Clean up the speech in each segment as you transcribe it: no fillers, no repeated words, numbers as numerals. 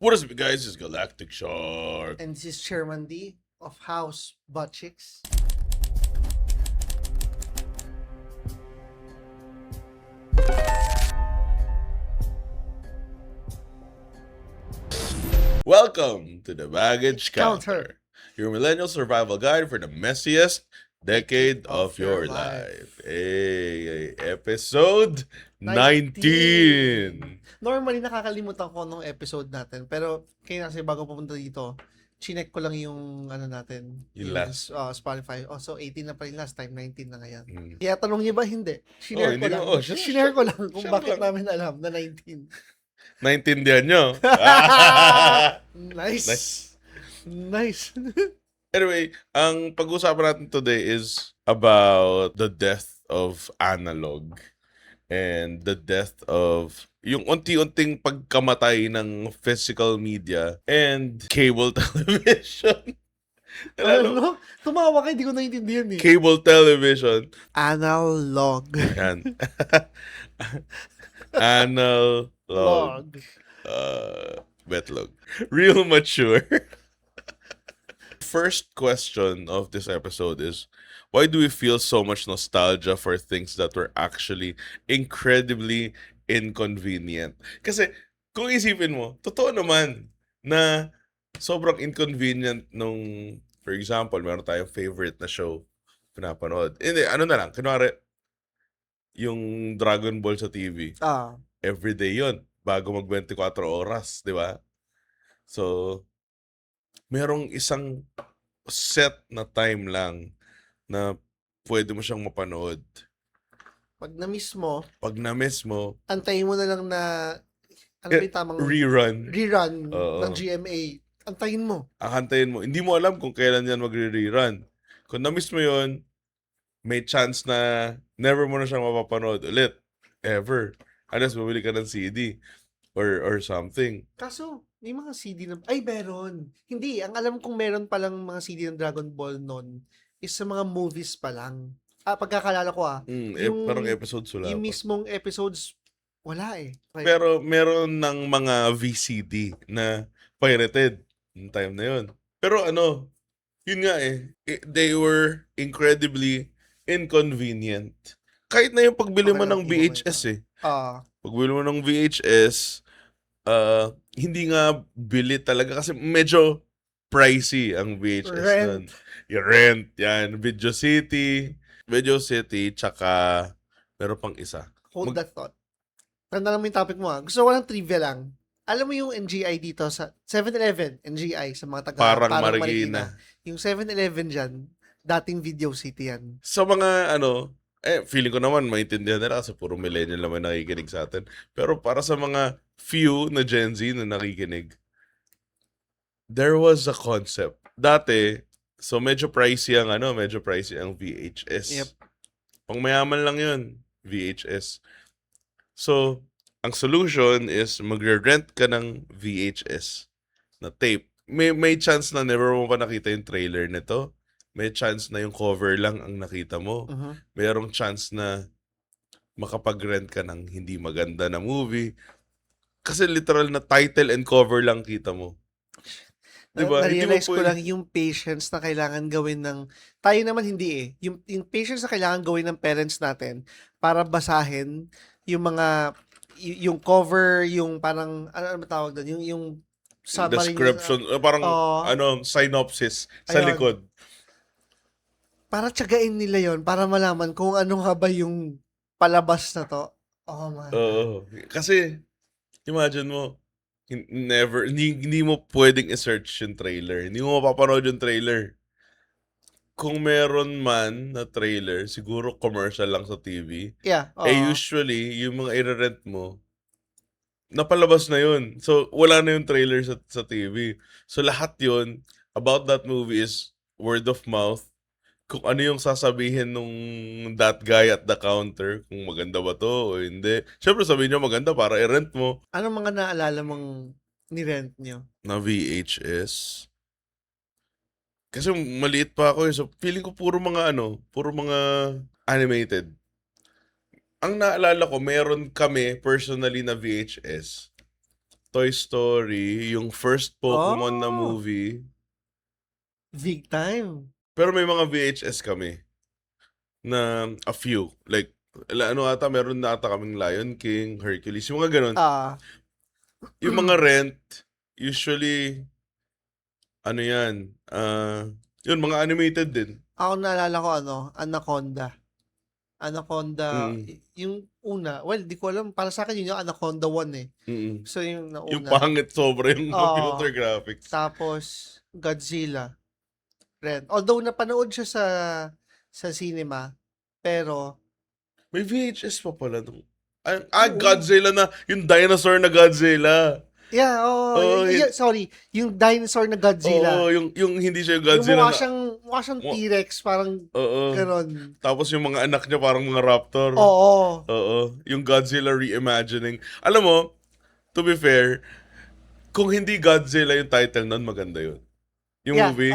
What is up, guys? It's Galactic Shark. And this is Chairman D of House Butt Chicks. Welcome to the Baggage Counter. Counter, your millennial survival guide for the messiest decade of your life. Hey, episode 19. Normally, nakakalimutan ko nung episode natin. Pero, kaya kasi bago pumunta dito, chinek ko lang yung ano natin. Yung last. Spotify. Oh, so 18 na pa rin last time, 19 na ngayon. Hmm. Kaya tanong niyo ba? Hindi. Shinare ko hindi lang. mo- oh, sure, Shinare ko lang kung sure bakit lang. namin alam na 19. Naintindihan nyo? Nice. Nice. Anyway, ang pag-usapan natin today is about the death of analog and the death of yung unti-unting pagkamatay ng physical media and cable television. Ano? Tumawa ka, hindi ko naiintindihan eh. Cable television. Analog. Yan. Analog. Log. Betlog. Real mature. First question of this episode is, why do we feel so much nostalgia for things that were actually incredibly inconvenient? Kasi, kung isipin mo, totoo naman na sobrang inconvenient nung, for example, meron tayong favorite na show, pinapanood. Hindi, ano na lang, kunwari, yung Dragon Ball sa TV, everyday yon bago mag 24 oras, di ba? So, merong isang set na time lang na pwede mo siyang mapanood. Pag na-miss mo, Pag na-miss mo, antayin mo na lang na ano ba yung tamang rerun. rerun Oo. ng GMA. Antayin mo. Ahantayin mo. Hindi mo alam kung kailan yan magre-rerun. Kung na-miss mo yon, may chance na never mo na siyang mapapanood ulit. Ever. Unless bumili ka ng CD or something. Kaso, may mga CD na... Ay, meron. Hindi. Ang alam kong meron palang mga CD ng Dragon Ball noon is sa mga movies pa lang. Pagkakalala ko Parang episodes wala yung pa. mismong episodes, wala eh. Pero meron ng mga VCD na pirated yung time na yun. Pero ano, yun nga they were incredibly inconvenient. Kahit na yung pagbili mo Okay, ng okay, okay. VHS Ah, Pagbili mo ng VHS, hindi nga bili talaga kasi medyo pricey ang VHS Rent. nun. Yung rent, yan. Video City, tsaka meron pang isa. hold that thought. Tanda lang mo yung topic mo Gusto ko lang trivia lang. Alam mo yung NGI dito sa 7-Eleven, NGI sa mga taga Parang Marikina. Yung 7-Eleven dyan, dating Video City yan. Sa mga feeling ko naman maintindihan nila kasi puro millennial naman nakikinig sa atin. Pero para sa mga few na Gen Z na nakikinig, there was a concept. Dati, so medyo pricey ang VHS. Yep. Pangmayaman lang yun, VHS. So, ang solution is magre-rent ka ng VHS na tape. May chance na never mo pa nakita yung trailer nito. May chance na yung cover lang ang nakita mo. Mayroong chance na makapag-rent ka ng hindi maganda na movie. Kasi literal na title and cover lang kita mo. Diba? Na-realize ko lang yung patience na kailangan gawin ng... Tayo naman hindi eh. Yung patience na kailangan gawin ng parents natin para basahin yung mga... Yung cover, yung parang... Ano ba tawag doon? Yung summary. Description. Parang synopsis sa Ayun. likod. Para tsagain nila yon para malaman kung ano nga ba yung palabas na to. Oh man. Oo. Kasi, imagine mo, hindi mo pwedeng i-search yung trailer. Hindi mo mapapanood yung trailer. Kung meron man na trailer, siguro commercial lang sa TV. Yeah. Usually, yung mga i-rent mo, napalabas na yun. So, wala na yung trailer sa TV. So, lahat yun about that movie is word of mouth. Kung ano yung sasabihin nung that guy at the counter, kung maganda ba to o hindi. Siyempre sabihin niya maganda para i-rent mo. Anong mga naalala mong ni-rent nyo? Na VHS. Kasi maliit pa ako so feeling ko puro mga animated. Ang naalala ko, meron kami personally na VHS Toy Story, yung first Pokemon na Oh, movie. big time. Pero may mga VHS kami na a few. Like, ano ata, meron na ata kaming Lion King, Hercules, yung mga ganun. Ah, Yung mga rent, usually, ano yan, yun, mga animated din. ako naalala ko Anaconda. Anaconda, Mm, yung una, well, di ko alam, para sa akin yun yung Anaconda 1 eh. mm. So yung Yung nauna. pangit sobra yung Oo. computer graphics. Tapos, Godzilla. Ren. Although napanood siya sa cinema, pero, May VHS pa pala nung... oo. Godzilla na, yung dinosaur na Godzilla. Yeah, oo. Oo, Sorry, yung dinosaur na Godzilla. yung hindi siya yung Yung Godzilla na... mukha siyang Mu- T-Rex, parang Oo. ganon. Tapos yung mga anak niya parang mga raptor. Oo. Oo. Yung Godzilla reimagining. Alam mo, to be fair, kung hindi Godzilla yung title nun, maganda yun. Yung Yeah, movie.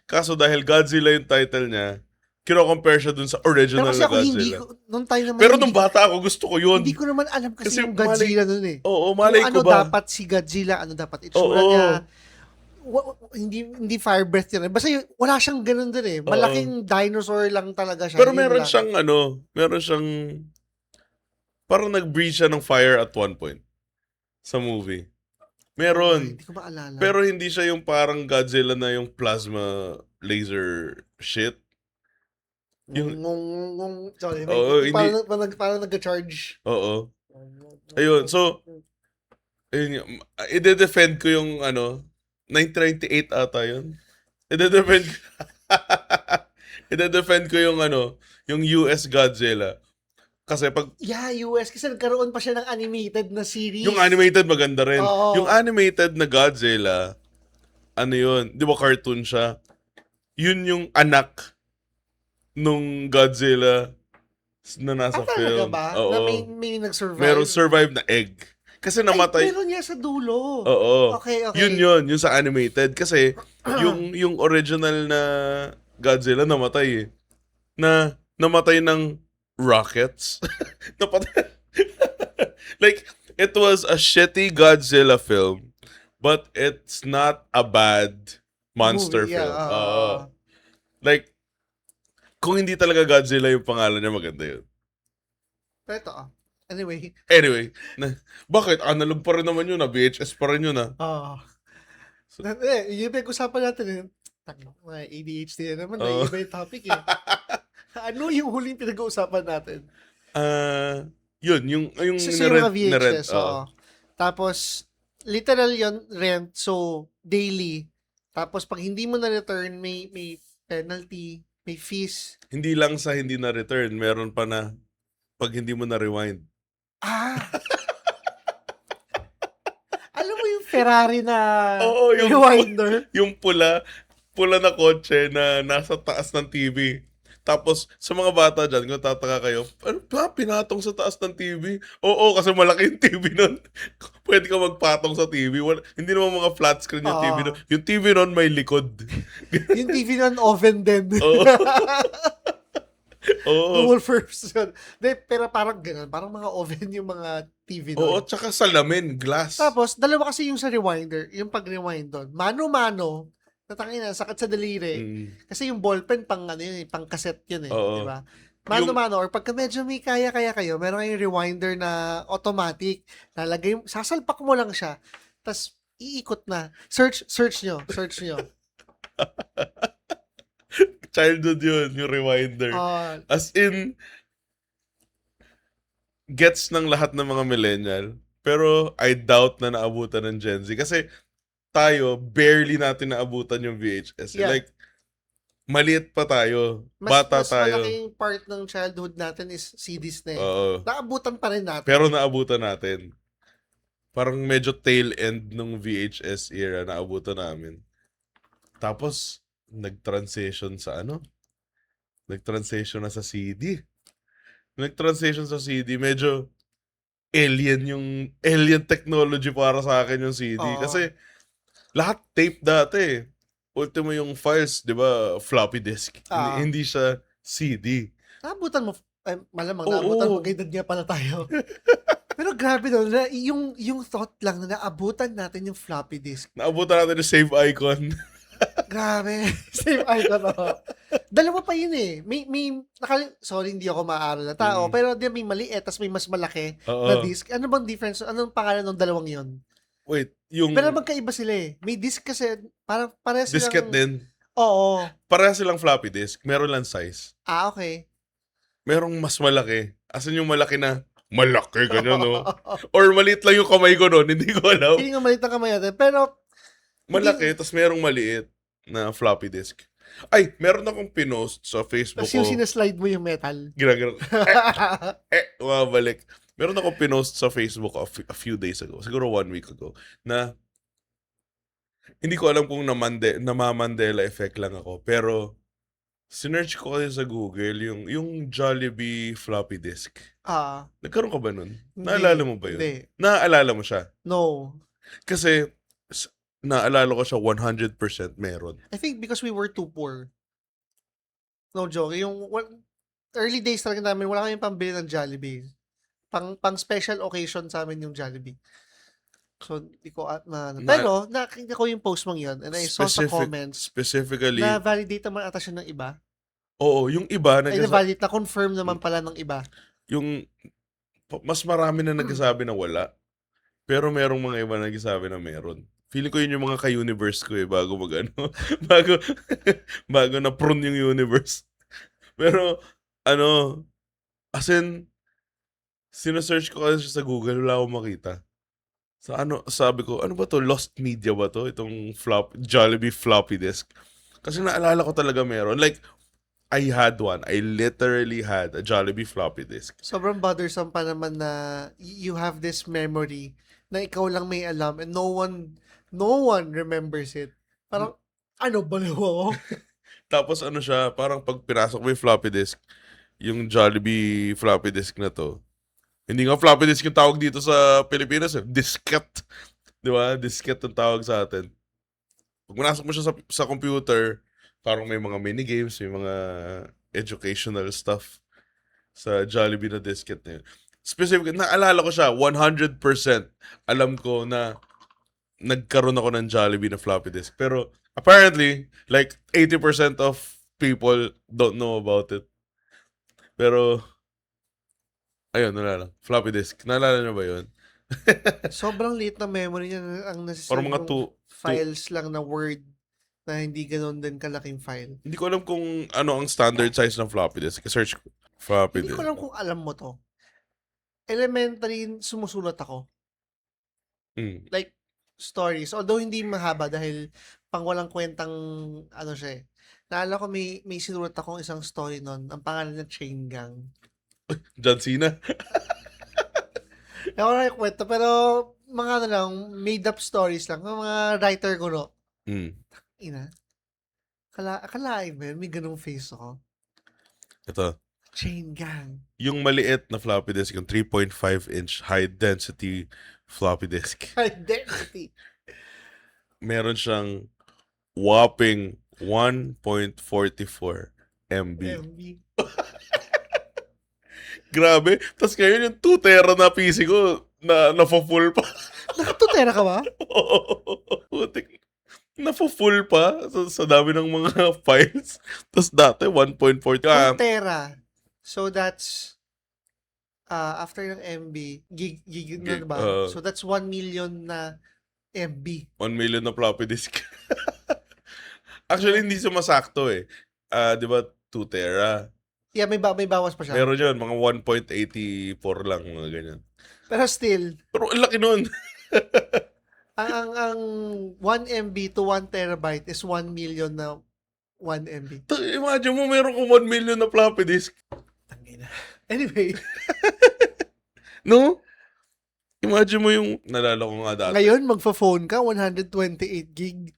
Kaso dahil Godzilla yung title niya, kino-compare siya dun sa Pero original kasi na ako hindi Godzilla. ko, nung time naman Pero yun, nung bata ako, gusto ko hindi yun. ko naman alam kasi Kasi yung Godzilla nun eh. Oo, Kung malay ano ko ba? dapat si Godzilla, ano dapat itsura Oo. niya. Hindi fire breath yun. Basta wala siyang ganun din eh. Oo. Malaking dinosaur lang talaga siya. Pero Yun meron lang. siyang parang nag-breathe siya ng fire at one point sa movie. Meron. Hindi ko maalala. Pero hindi siya yung parang Godzilla na yung plasma laser shit. Sorry, Oo, hindi. parang nag-charge. Oo. Ayun, so, ayun, i-defend ko yung 1998 ata yun. I-defend i-defend ko yung yung US Godzilla. Kasi pag Yeah, US. Kasi nagkaroon pa siya ng animated na series. yung animated maganda rin. Oo. Yung animated na Godzilla, ano yun, di ba cartoon siya? Yun yung anak nung Godzilla na nasa Talaga film. ba? Oo. Na may nag-survive? Meron survive na egg. Kasi namatay. Ay, meron niya sa dulo. Oo. Okay. Yun sa animated. Kasi yung original na Godzilla namatay eh. Namatay ng rockets. Napatay. Like, it was a shitty Godzilla film, but it's not a bad monster Movie, yeah. film. Like, kung hindi talaga Godzilla yung pangalan niya, maganda yun. Pero ito, Anyway, bakit? Analog pa rin naman yun, VHS pa rin yun, yung pinag-usapan natin eh. May ADHD na naman, Oo. iba yung topic eh. Ano yung huling pinag-uusapan natin? Yun, yung So, yung mga na-rent. VHS, oo. Tapos, literal yun, rent. So, daily. Tapos, pag hindi mo na-return, may penalty, may fees. Hindi lang sa hindi na-return, meron pa na pag hindi mo na-rewind. Alam mo yung Ferrari na Oo, rewinder? yung pula na kotse na nasa taas ng TV. Tapos, sa mga bata dyan, kung tataka kayo, ano ba, pinatong sa taas ng TV? Oo, kasi malaki yung TV nun. Pwede ka magpatong sa TV. Hindi naman mga flat screen yung TV nun. Yung TV nun may likod. Yung TV nun, oven din. Oo. Oo. Dual purpose yun. Pero parang ganun. Parang mga oven yung mga TV nun. Oo, tsaka salamin, glass. Tapos, dalawa kasi yung sa rewinder, yung pag-rewind doon. Mano-mano, natangin na, sakit sa daliri. Kasi yung ballpen, pang cassette yun eh. Oo. Diba? Mano-mano, or pagka medyo may kaya-kaya kayo, meron kayong rewinder na automatic, sasalpak mo lang siya, tapos iikot na. Search nyo. Childhood yun, yung rewinder. As in, gets ng lahat ng mga millennial. Pero I doubt na naabutan ng Gen Z. Kasi tayo, barely natin naabutan yung VHS. Yeah. Like, maliit pa tayo. Bata tayo. Mas malaking part ng childhood natin is CDs na eh. Oo. Naabutan pa rin natin. Pero naabutan natin. Parang medyo tail end ng VHS era naabutan namin. Tapos, nag-transition sa Nag-transition na sa CD. Nag-transition sa CD. Medyo alien technology para sa akin yung CD. Oo. Kasi, lahat tape dati. Ultimo yung files, di ba, floppy disk. Hindi siya CD. Naabutan mo, malamang Oo. naabutan mo, edad nga pala tayo. Pero grabe no, na, yung thought lang na naabutan natin yung floppy disk. Naabutan natin yung save icon. Grabe. Same icon ako. Dalawa pa yun eh. Sorry, hindi ako maaral na tao. Mm. Pero di may maliit, tapos may mas malaki Oo. na disk. Ano bang difference? Anong pangalan ng dalawang yun? Wait, yung Pero magkaiba sila eh. May disk kasi, parang pareha silang... diskette din. Oo. Pareha silang floppy disk. Meron lang size. Ah, okay. Merong mas malaki. As in yung malaki na, malaki, ganyan, no? Or maliit lang yung kamay ko noon, hindi ko alam. Hindi nga maliit ang kamay natin. Pero, Malaki, tapos merong maliit na floppy disk. Ay, meron akong pinost sa Facebook tapos yung ko. sinaslide mo yung metal. Ginagano. Mabalik. Meron akong pinost sa Facebook a few days ago. Siguro 1 week ago. Na, hindi ko alam kung namamandela effect lang ako. Pero, sinearch ko kasi sa Google yung Jollibee floppy disk. Ah, Nagkaroon ka ba nun? hindi. Naalala mo ba yun? Hindi. Naaalala mo siya? No. Kasi, naalala ko siya 100% meron. I think because we were too poor. No joke. Yung early days talaga namin, wala kaming pambili ng Jollibee. Pang special occasion sa amin yung Jollibee. So, di ko pero, nakita ko yung post mong yun and I saw sa comments Specifically, na validate naman ata siya ng iba. oo, yung iba, Ay, na-validate, na-confirm naman pala ng iba. yung mas marami na nagsasabi na wala. Pero merong mga iba na nagsasabi na meron. Feeling ko yun yung mga ka-universe ko bago bago, bago na-prune yung universe. Pero, as in, sinesearch ko kasi sa Google, wala akong makita. Sabi ko, ano ba to? Lost media ba to? Itong Jollibee floppy disk. Kasi naalala ko talaga meron. Like, I had one. I literally had a Jollibee floppy disk. Sobrang bothersome pa naman na you have this memory na ikaw lang may alam and no one remembers it. Parang, ano ba ako? Tapos siya, parang pag pinasok mo yung floppy disk, yung Jollibee floppy disk na to, hindi nga floppy disk yung tawag dito sa Pilipinas, diskette. Di ba? Diskette ang tawag sa atin. Pag pinasok mo siya sa computer, parang may mga minigames, may mga educational stuff sa Jollibee na diskette na yun. Specific, naalala ko siya, 100% alam ko na nagkaroon ako ng Jollibee na floppy disk. Pero apparently, like 80% of people don't know about it. Pero, ayun, naalala. Floppy disk. Naalala niyo ba yun? Sobrang liit na memory niya. Ang Parang nasisave mga files lang na Word na hindi ganoon din kalaking file. Hindi ko alam kung ano ang standard size ng floppy disk. Search ko. Floppy Hindi disk. ko alam kung alam mo to. Elementary, sumusulat ako. Like, stories. Although hindi mahaba dahil pang walang kwentang siya eh. Naalala ko may sinulat akong isang story nun. Ang pangalan niya Chain Gang. John Cena? Ako na yung kwento, pero mga made up stories lang. Mga writer ko, no? Ina. Akalain mo yun, may ganung face ako. Ito. Chain Gang. Yung maliit na floppy disk, yung 3.5-inch high-density floppy disk. High density. Meron siyang whopping 1.44 MB. MB. Grabe. Tapos ngayon yung 2 tera na PC ko, na-full pa. Nakatutera ka ba? Putik. Na-full pa sa dami ng mga files. Tapos dati, 1.4. 2 tera. So that's, after ng MB, gig na ba? So that's 1 million na MB. 1 million na floppy disk. Actually, hindi sumasakto eh. Di ba, 2 tera. Yeah, may bawas pa siya. Meron yun, mga 1.84 lang, mga ganyan. Pero still, Pero ang laki nun. ang 1 MB to 1 terabyte is 1 million na 1 MB. Imagine mo, meron kong 1 million na floppy disk. Tangina. Anyway. No? Imagine mo yung, nalala ko nga dati. Ngayon, magfa-phone ka, 128 gig.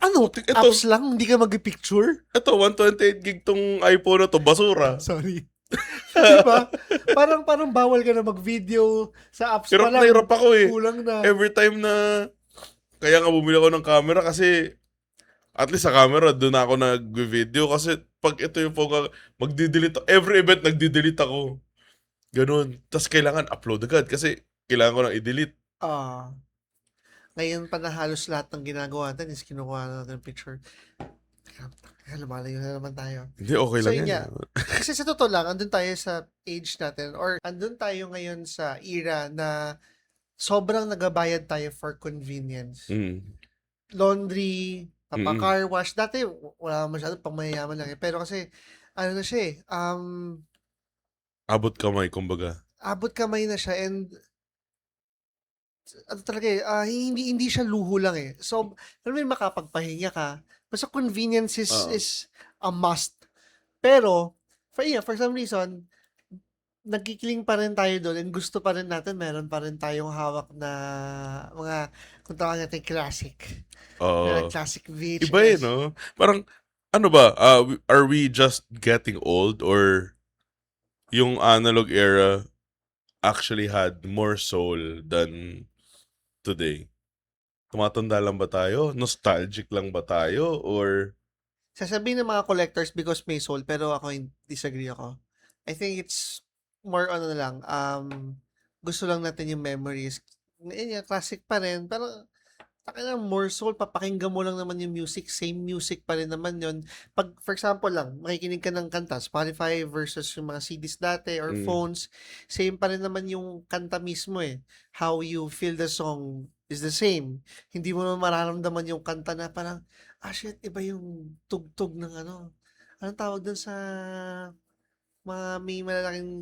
Ano? Ito, Apps lang? Hindi ka mag-picture? Ito, 128 gig tong iPhone na to, basura. Sorry. Diba? Parang bawal ka na mag-video sa apps Pero pa lang. nahirap ako eh. Kulang na. Every time na, kaya nga bumili ako ng camera kasi, at least sa camera, doon ako nag-video. Kasi pag ito yung phone, magdi-delete, every event nagdi-delete ako. Ganun. Tapos kailangan upload agad kasi kailangan ko nang i-delete. Ah, ngayon pa na halos lahat ng ginagawa natin is kinukuha natin ng picture. Teka, lumalayo na naman tayo. Hindi, okay So lang yun yan. nga, kasi sa totoo lang, andun tayo sa age natin or andun tayo ngayon sa era na sobrang nagabayad tayo for convenience. Mm. Laundry, Mm. car wash. Dati, wala masyado, pang mayayaman lang eh. Pero kasi, ano na siya eh, Abot kamay, kumbaga. abot kamay na siya and ano talaga eh, hindi siya luho lang eh. So, alam mo yun, makapagpahinga ka. Basta convenience Oo. is a must. Pero, for some reason, nagkikiling pa rin tayo doon and gusto pa rin natin, meron pa rin tayong hawak na mga, kung tawag natin, classic. Oo. Classic Iba eh, VHS. no? Parang, ano ba, are we just getting old or yung analog era actually had more soul than today? Tumatanda lang ba tayo? Nostalgic lang ba tayo? Or, Sasabihin ng mga collectors because may soul, pero ako disagree ako. I think it's more on ano lang, gusto lang natin yung memories. Classic pa rin, pero taka more soul, papakinggan mo lang naman yung music, same music pa rin naman yun. Pag, for example lang, makikinig ka ng kanta, Spotify versus yung mga CDs dati or mm, phones, same pa rin naman yung kanta mismo eh. How you feel the song is the same. Hindi mo naman mararamdaman yung kanta na parang, shit, iba yung tugtog ng ano. Anong tawag dun sa mga may malalaking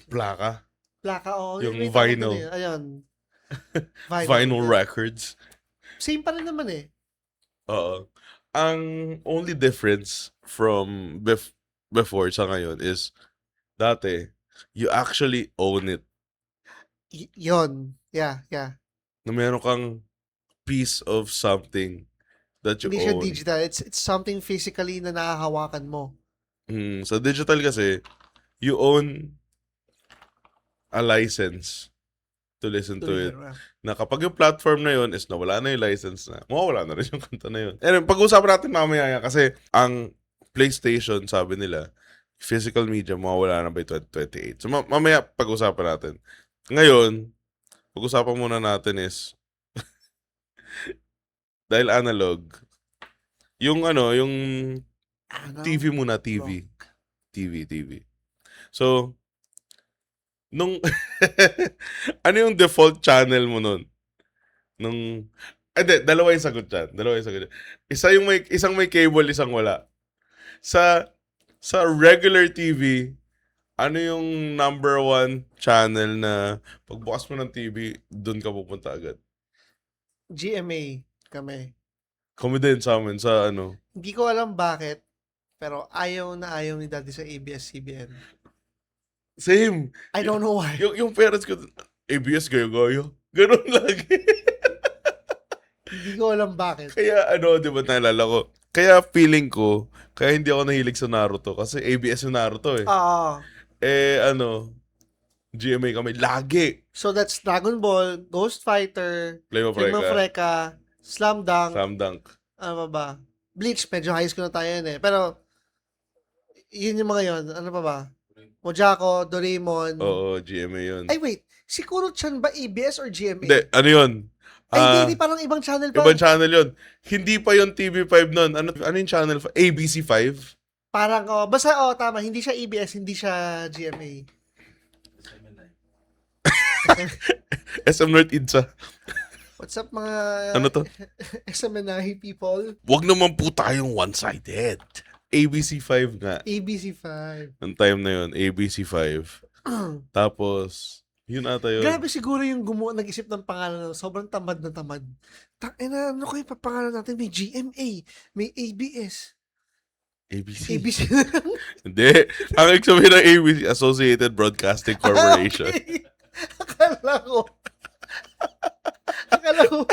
plaka? plaka? O, Yung may tawag dun vinyl. eh. Ayun, vinyl. Vinyl records. Same pa rin naman eh. Oo. Ang only difference from before sa ngayon is dati, you actually own it. Yon. Yeah, yeah. Na meron kang piece of something that you Hindi siya own. digital. It's something physically na nahahawakan mo. Sa digital kasi, you own a license to listen to it. Tuloy. Na kapag yung platform na yun is nawala na yung license na, mawawala na rin yung kanta na yun. And pag-usapan natin mamaya yan kasi ang PlayStation, sabi nila, physical media, mawawala na by 2028. So mamaya pag-usapan natin. Ngayon, pag-usapan muna natin is, dahil analog, yung ano, yung Ano? TV muna, TV. TV. So, nung, ano yung default channel mo nun? Nung, hindi, dalawa yung sagot dyan. Isang may cable, isang wala. Sa regular TV, ano yung number one channel na pagbukas mo ng TV, dun ka pupunta agad? GMA kami. Kami din sa amin, sa ano. Hindi ko alam bakit, pero ayaw na ayaw ni Daddy sa ABS-CBN. Same. I don't know why. Yung parents ko, ABS, gayo-gayo. Ganun lagi. Hindi ko alam bakit. Kaya ano, di ba naalala ko? Kaya feeling ko, kaya hindi ako nahilig sa Naruto. Kasi ABS yung Naruto eh. Ah, Ano, GMA kami. Lagi. so that's Dragon Ball, Ghost Fighter, Flame of Flame of Recca. Recca, Slam Dunk, Slam Dunk. ano pa ba? Bleach, medyo high school na tayo yun eh. Pero, yun yung mga yun. Ano pa ba? Mojako, Doraemon. Oo, GMA yun. Ay, wait. Si Kuro-chan ba ABS or GMA? Hindi, ano yun? Ay, hindi, parang ibang channel pa. Ibang channel yun. Hindi pa yung TV5 nun. Ano yung channel? ABC5? Parang, basta, tama. Hindi siya ABS, hindi siya GMA. SM North Idsa. What's up, mga Ano to? SMNI people? Wag naman po tayong one-sided. ABC5 nga. ABC5. Ang time na yun, ABC5. Tapos, yun ata yun. Grabe siguro yung nag-isip ng pangalan. Sobrang tamad na tamad. Ano ko yung papangalan natin? May GMA, may ABS. ABC. ABC. Hindi. Ang ibig sabihin ng ABC, Associated Broadcasting Corporation. Okay. Akala ko,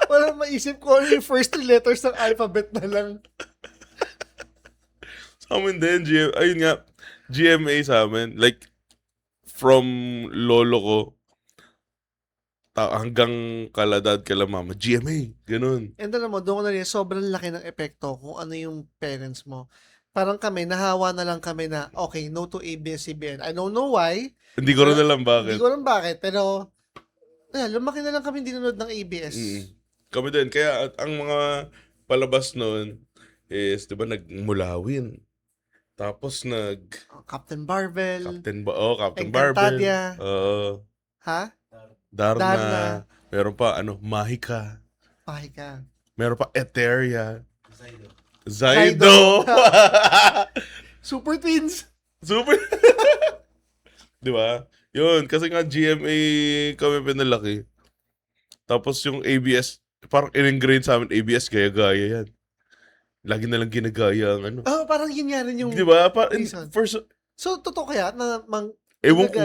walang maisip ko ano yung first three letters ng alphabet na lang. Sa amin din, ayun nga, GMA sa amin. Like, from lolo ko, hanggang kaladad kala mama, GMA, ganun. And alam mo, doon ko na rin, sobrang laki ng epekto kung ano yung parents mo. Parang kami, nahawa na lang kami na, okay, no to ABS-CBN. I don't know why. Hindi ko rin alam bakit. Hindi ko alam bakit, pero lumaki na lang kami dinunod ng ABS. Kami din. Kaya ang mga palabas noon is, di ba, nagmulawin. Tapos Captain Barbell. Captain Barbell. Encantadia. Ha? Darna. Darna. Meron pa, Mahika. Mahika. Meron pa, Eteria. Zaido. Zaido. Super Twins. Super. Di ba? Yun, kasi nga GMA kami pinalaki. Tapos yung ABS, parang in-ingrain sa amin, ABS, gaya-gaya yan. Lagi na lang ginagaya ang Parang yun nga rin yung Di ba? reason. So, totoo kaya na Ewan ko.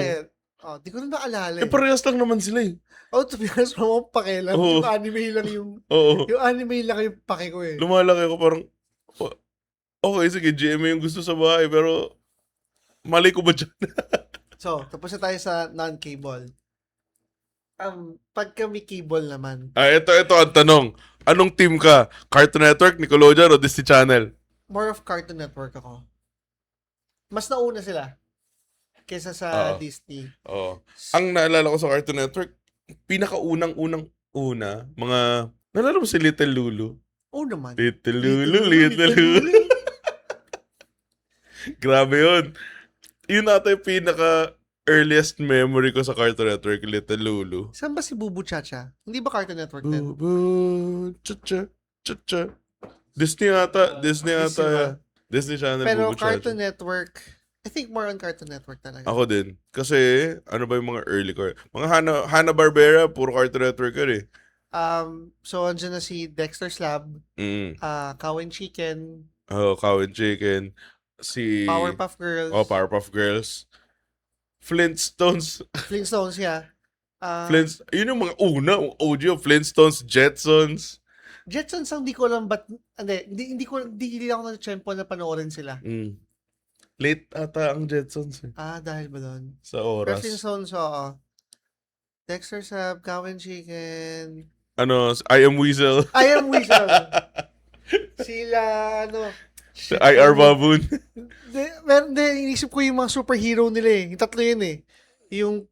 Di ko na naalala. Parehas lang naman sila eh. To be honest, mo pakialam. Oo. Yung anime lang yung... Oo. Yung anime lang yung pake ko eh. Lumalaki ako parang, okay, sige, GMA yung gusto sa bahay, pero mali ko ba dyan? So, tapos na tayo sa non-cable. Pag kami cable naman, Ito ang tanong. Anong team ka? Cartoon Network, Nickelodeon, o Disney Channel? more of Cartoon Network ako. Mas nauna sila kaysa sa Oo. Disney. Oo. Ang naalala ko sa Cartoon Network, pinakaunang-una, naalala mo si Little Lulu? Oo naman. Little Lulu. Grabe yun. Yun ata yung pinaka-earliest memory ko sa Cartoon Network, Little Lulu. Saan ba si Bubu Chacha? Hindi ba Cartoon Network din? Cha-cha. Disney ata. Disney ba? Yeah. Disney Channel, Pero Bubu Chacha. Cartoon Network, I think more on Cartoon Network talaga. Ako din. Kasi, ano ba yung mga early ko? Mga Hanna-Barbera, puro Cartoon Network yun eh. So, andyan na si Dexter's Lab, Cow and Chicken, Cow and Chicken. Si... Powerpuff Girls. Powerpuff Girls. Flintstones. Flintstones, yeah. Yun yung mga una, audio, Flintstones, Jetsons. Jetsons ang di ko alam ba't, hindi ako na-tsempo na panoorin sila. Late ata ang Jetsons eh. Dahil ba doon? Sa Pero oras. Flintstones, oo. Dexter's Lab, Cow and Chicken. I Am Weasel. I Am Weasel. Sila, Si I.R. Baboon. Inisip ko yung mga superhero nila eh. Yung tatlo yun eh. Yung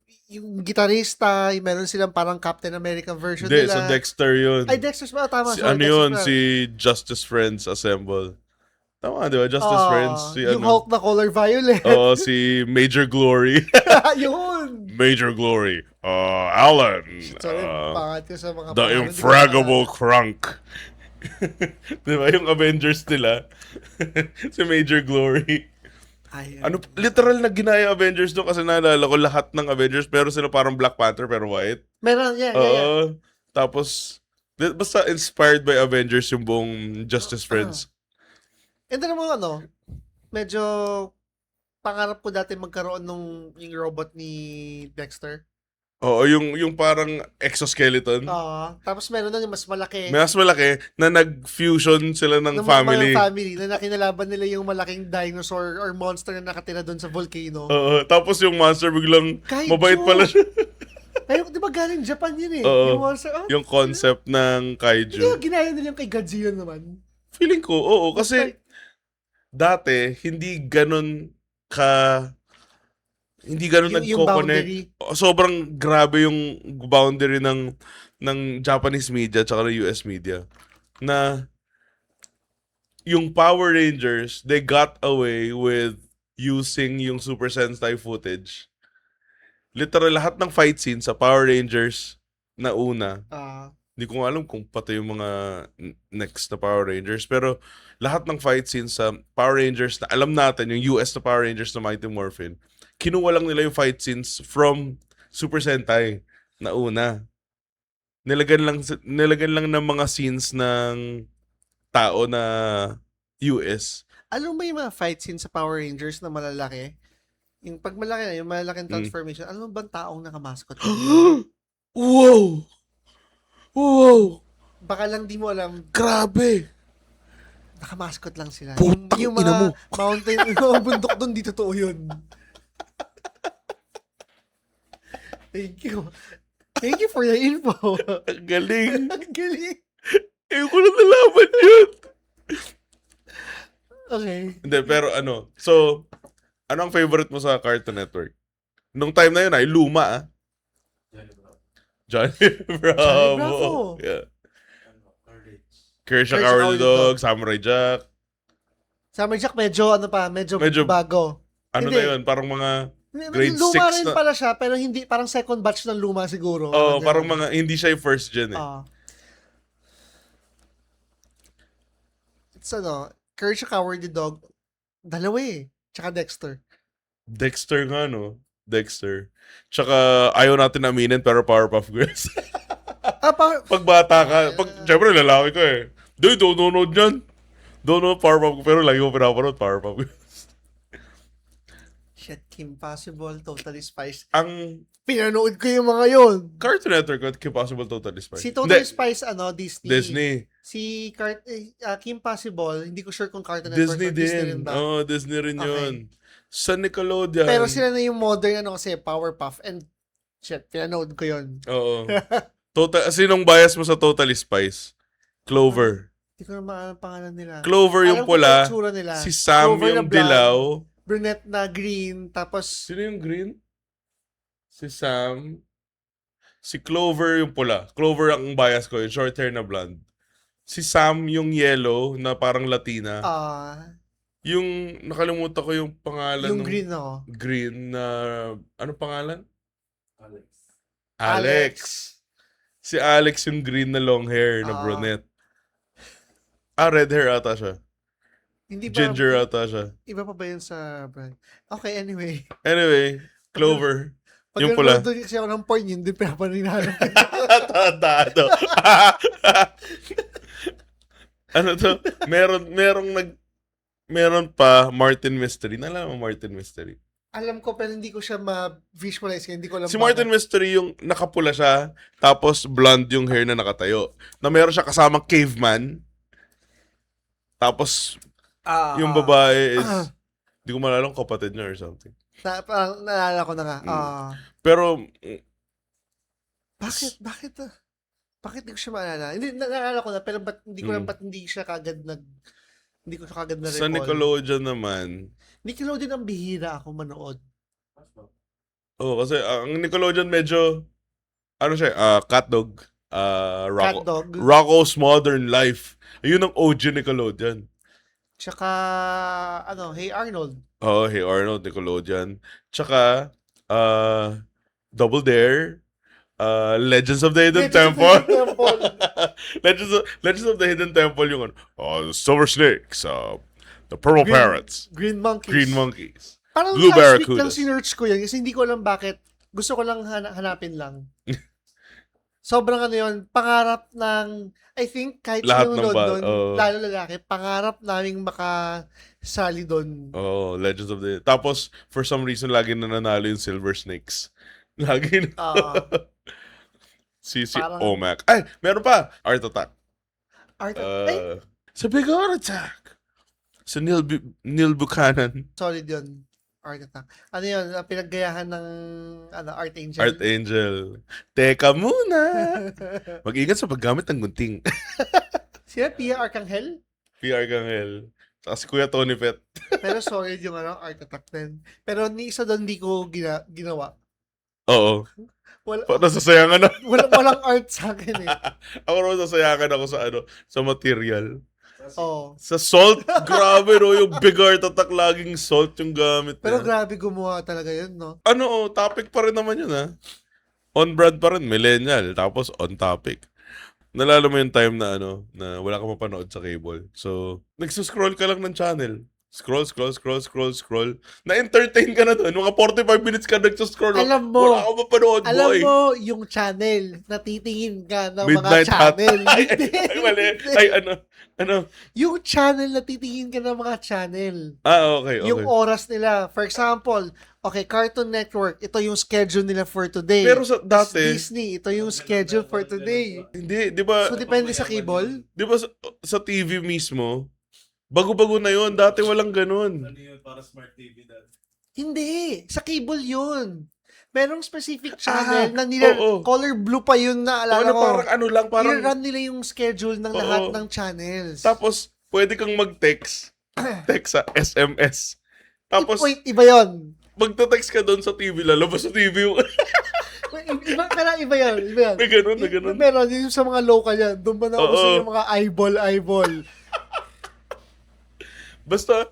gitarista, meron silang parang Captain America version Hindi, nila. sa Dexter yun. Ay, Dexter's ba? Tama. Si, sorry, Dexter's ba? si Justice Friends Assemble. Tama, di ba? Justice Friends. Si, yung Hulk na color violet. Si Major Glory. Yun. Major Glory. Alan. Sorry, pangat ko sa mga The Infraggable Crunk. Di ba? Yung Avengers nila. Si Major Glory. Literal na ginaya Avengers doon kasi naalala ko lahat ng Avengers pero sila parang Black Panther pero white. Meron, yeah. Tapos, basta inspired by Avengers yung buong Justice Friends. And then medyo pangarap ko dati magkaroon yung robot ni Dexter. Oo, yung parang exoskeleton. Tapos meron na yung mas malaki. Mas malaki na nag-fusion sila ng family. Mga family na nakinalaban nila yung malaking dinosaur or monster na nakatira doon sa volcano. Tapos yung monster biglang Kaiju. mabait pala siya. Ay, di ba galing Japan yun eh? Yung monster. Yung concept ng kaiju. Hindi ginaya nila yung kay Godzilla naman. Feeling ko, oo. Kasi dati, hindi ganun nagko-connect. Sobrang grabe yung boundary ng Japanese media tsaka ng US media. Na yung Power Rangers, they got away with using yung Super Sentai footage. Literal, lahat ng fight scene sa Power Rangers na una. Hindi ko alam kung pati yung mga next na Power Rangers. Pero lahat ng fight scenes sa Power Rangers na alam natin, yung US na Power Rangers na Mighty Morphin, kinuha lang nila yung fight scenes from Super Sentai na una. Nilagyan lang ng mga scenes ng tao na US. Alam mo yung mga fight scenes sa Power Rangers na malalaki? Yung pag malaki na, yung malalaking transformation, alam mo bang taong nakamaskot? Wow! Baka lang di mo alam. Grabe! Nakamaskot lang sila. Putang yung ina mo. mga mountain, yung mga bundok doon, di totoo yun. Thank you. Thank you for the info. Ang galing. Ang galing. Ko na nalaman yun. Okay. Hindi, pero so, ano ang favorite mo sa Cartoon Network? Nung time na yun ay luma Johnny Bravo. Bravo. Yeah. Courage Kershaw the Cowardly Cowardly Dog, Dog. Samurai Jack. Summer Jack medyo Medyo, bago. ano na Hindi. yun, parang mga grade Luma 6 rin na. pala siya, pero hindi, parang second batch ng luma siguro. Oh, parang ganun. mga, hindi siya yung first gen eh. Ah. It's Courage the Cowardly Dog, dalawa eh. Tsaka Dexter. Dexter nga, no? Dexter. Tsaka, ayaw natin aminin, pero Powerpuff Girls. Pag bata ka, syempre lalaki ka eh. Don't nanonood yan. Don't know Powerpuff, pero lagi ko pinapanood Powerpuff Girls. Shit, Kim Possible, Totally Spice. Ang Pinanood ko yung mga yun. Cartoon Network at Kim Possible Totally Spice. Si Totally Hindi, Spice, Disney. Disney. Si Kim Possible, hindi ko sure kung Cartoon Network Disney or Disney rin din. ba. Oo, Disney rin Okay. yun. Sa Nickelodeon. Pero sila na yung modern kasi Powerpuff and shit, pinanood ko yun. Oo. Sinong bias mo sa Totally Spice? Clover. Hindi ko na maalala ang pangalan nila. Clover yung Alam ko pula. yung tsura nila. Si Sam Clover na yung blonde, dilaw. Brunette na green, tapos Sino yung green? Si Sam. Si Clover yung pula. Clover ang bias ko, yung short hair na blonde. Si Sam yung yellow na parang Latina. Yung nakalimutan ko yung pangalan yung nung green ako. green na ano pangalan? Alex. Alex. Si Alex yung green na long hair na Ah. brunette. Red hair ata siya. Hindi ba, Ginger ata siya. iba pa ba yun sa brand? Okay, anyway. Anyway, Clover. Pag Yung pula. nanonood kasi ako ng porn, yun din pinapanihanap. Tandado. Ano to? Meron pa Martin Mystery. Naalala mo Martin Mystery? Alam ko, pero hindi ko siya ma-visualize kaya hindi ko alam Si Martin Mystery yung nakapula siya, tapos blonde yung hair na nakatayo. Na meron siya kasamang caveman. Tapos yung babae is hindi ko maalala kung kapatid niya or something. Parang naalala ko na nga. Pero Bakit? Bakit hindi ko siya maalala? Hindi, naalala ko na, pero hindi ko alam ba't hindi siya kagad hindi ko siya kagad na-recall. sa Nickelodeon naman, Nickelodeon ang bihira ako manood. kasi ang Nickelodeon medyo ano siya, Catdog, Catdog. Rocko's Modern Life. Ayun ang OG Nickelodeon. Tsaka, Hey Arnold. Oh, Hey Arnold, Nickelodeon. Tsaka, Double Dare, Legends of the Hidden Temple. Legends of the Hidden Temple yung the Silver Snakes, the Purple Parrots, Green Monkeys. Green Monkeys. Parang Blue last week Barracudas. lang sinearch ko yun kasi hindi ko alam bakit. Gusto ko lang hanapin lang. Sobrang yun, pangarap ng, I think, kahit Lahat sinong ng nanood doon, oo. lalo lalaki, pangarap naming makasali doon. Oh, Legends of the... Tapos, for some reason, lagi na nanalo yung Silver Snakes. Lagi na. Si Parang- Omac. Ay, meron pa. Art Attack. Sa Big Art Attack. Sa Neil Buchanan. Solid yun. Art Attack. Ano yun? Pinaggayahan ng Art Angel. Art Angel. Teka muna. Mag-ingat sa paggamit ng gunting. Sila Pia Arcangel? PR Gangel. Saka si Kuya Tony Pet. Pero solid yung Art Attack din. Pero ni isa doon di ko ginawa. Oo. Wala, Nasasayangan na. walang art sa akin eh. Ako naman nasasayangan ako sa material. Oo. Sa salt, grabe no, yung Big Art Attack laging salt yung gamit Pero niya. grabe gumawa talaga yun, no? Topic pa rin naman yun ha. On brand pa rin, millennial, tapos on topic. Nalala mo yung time na na wala ka mapanood sa cable. So, nagsuscroll ka lang ng channel. Scroll. Na-entertain ka na doon. Mga 45 minutes ka nagsuscroll. Alam mo, wala ka mapanood, Alam boy. mo, yung channel, natitingin ka ng Midnight mga channel. Ay, Hindi, mali. hindi. Ay, ano? Yung channel, natitingin ka ng mga channel. Okay. Yung oras nila. For example, okay, Cartoon Network, ito yung schedule nila for today. Pero sa dati, Disney, ito yung schedule for today. hindi, di ba, So, depende sa cable. di ba sa TV mismo, bago-bago na yun. Dati walang ganun. Ano yun, para smart TV dati. Hindi. Sa cable yun. Merong specific channel na oo. color blue pa yun na alala ko. Parang, I-run nila yung schedule ng Oo. lahat ng channels. tapos, pwede kang mag-text. Text sa SMS. Tapos, Wait, iba yun. magta-text ka doon sa TV, lalabas sa TV yung... Iba yan. May ganun. Meron, yung sa mga local yan. Doon ba na uso Oo. yung mga eyeball. Basta,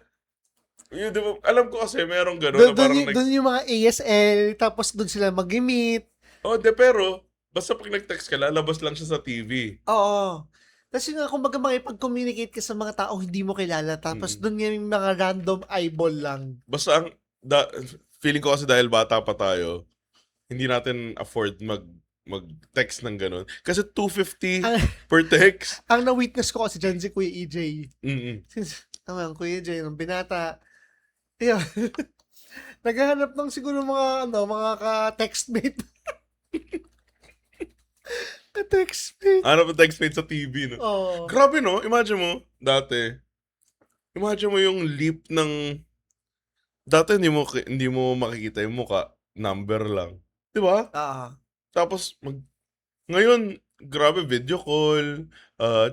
yun, di ba, alam ko kasi merong gano'n na parang Doon yung mga ASL, tapos doon sila mag-meet. pero, basta pag nag-text ka, lalabas lang siya sa TV. Oo. Tapos yun nga, kumbaga makipag-communicate ka sa mga tao hindi mo kilala, tapos doon yung mga random eyeball lang. Basta feeling ko kasi dahil bata pa tayo, hindi natin afford mag-text ng gano'n. Kasi $250 Ang, per text. ang na-witness ko kasi dyan si Kuya EJ. Mm-mm. Ang Kuya EJ, nung binata, yun. Naghahanap ng siguro mga ka-textmate. Ka-textmate. Ano pa textmate sa TV, no? Oo. Grabe, no? Imagine mo, imagine mo yung leap ng, dati hindi mo makikita yung muka, number lang. Di ba? Ah. Tapos, ngayon, grabe, video call,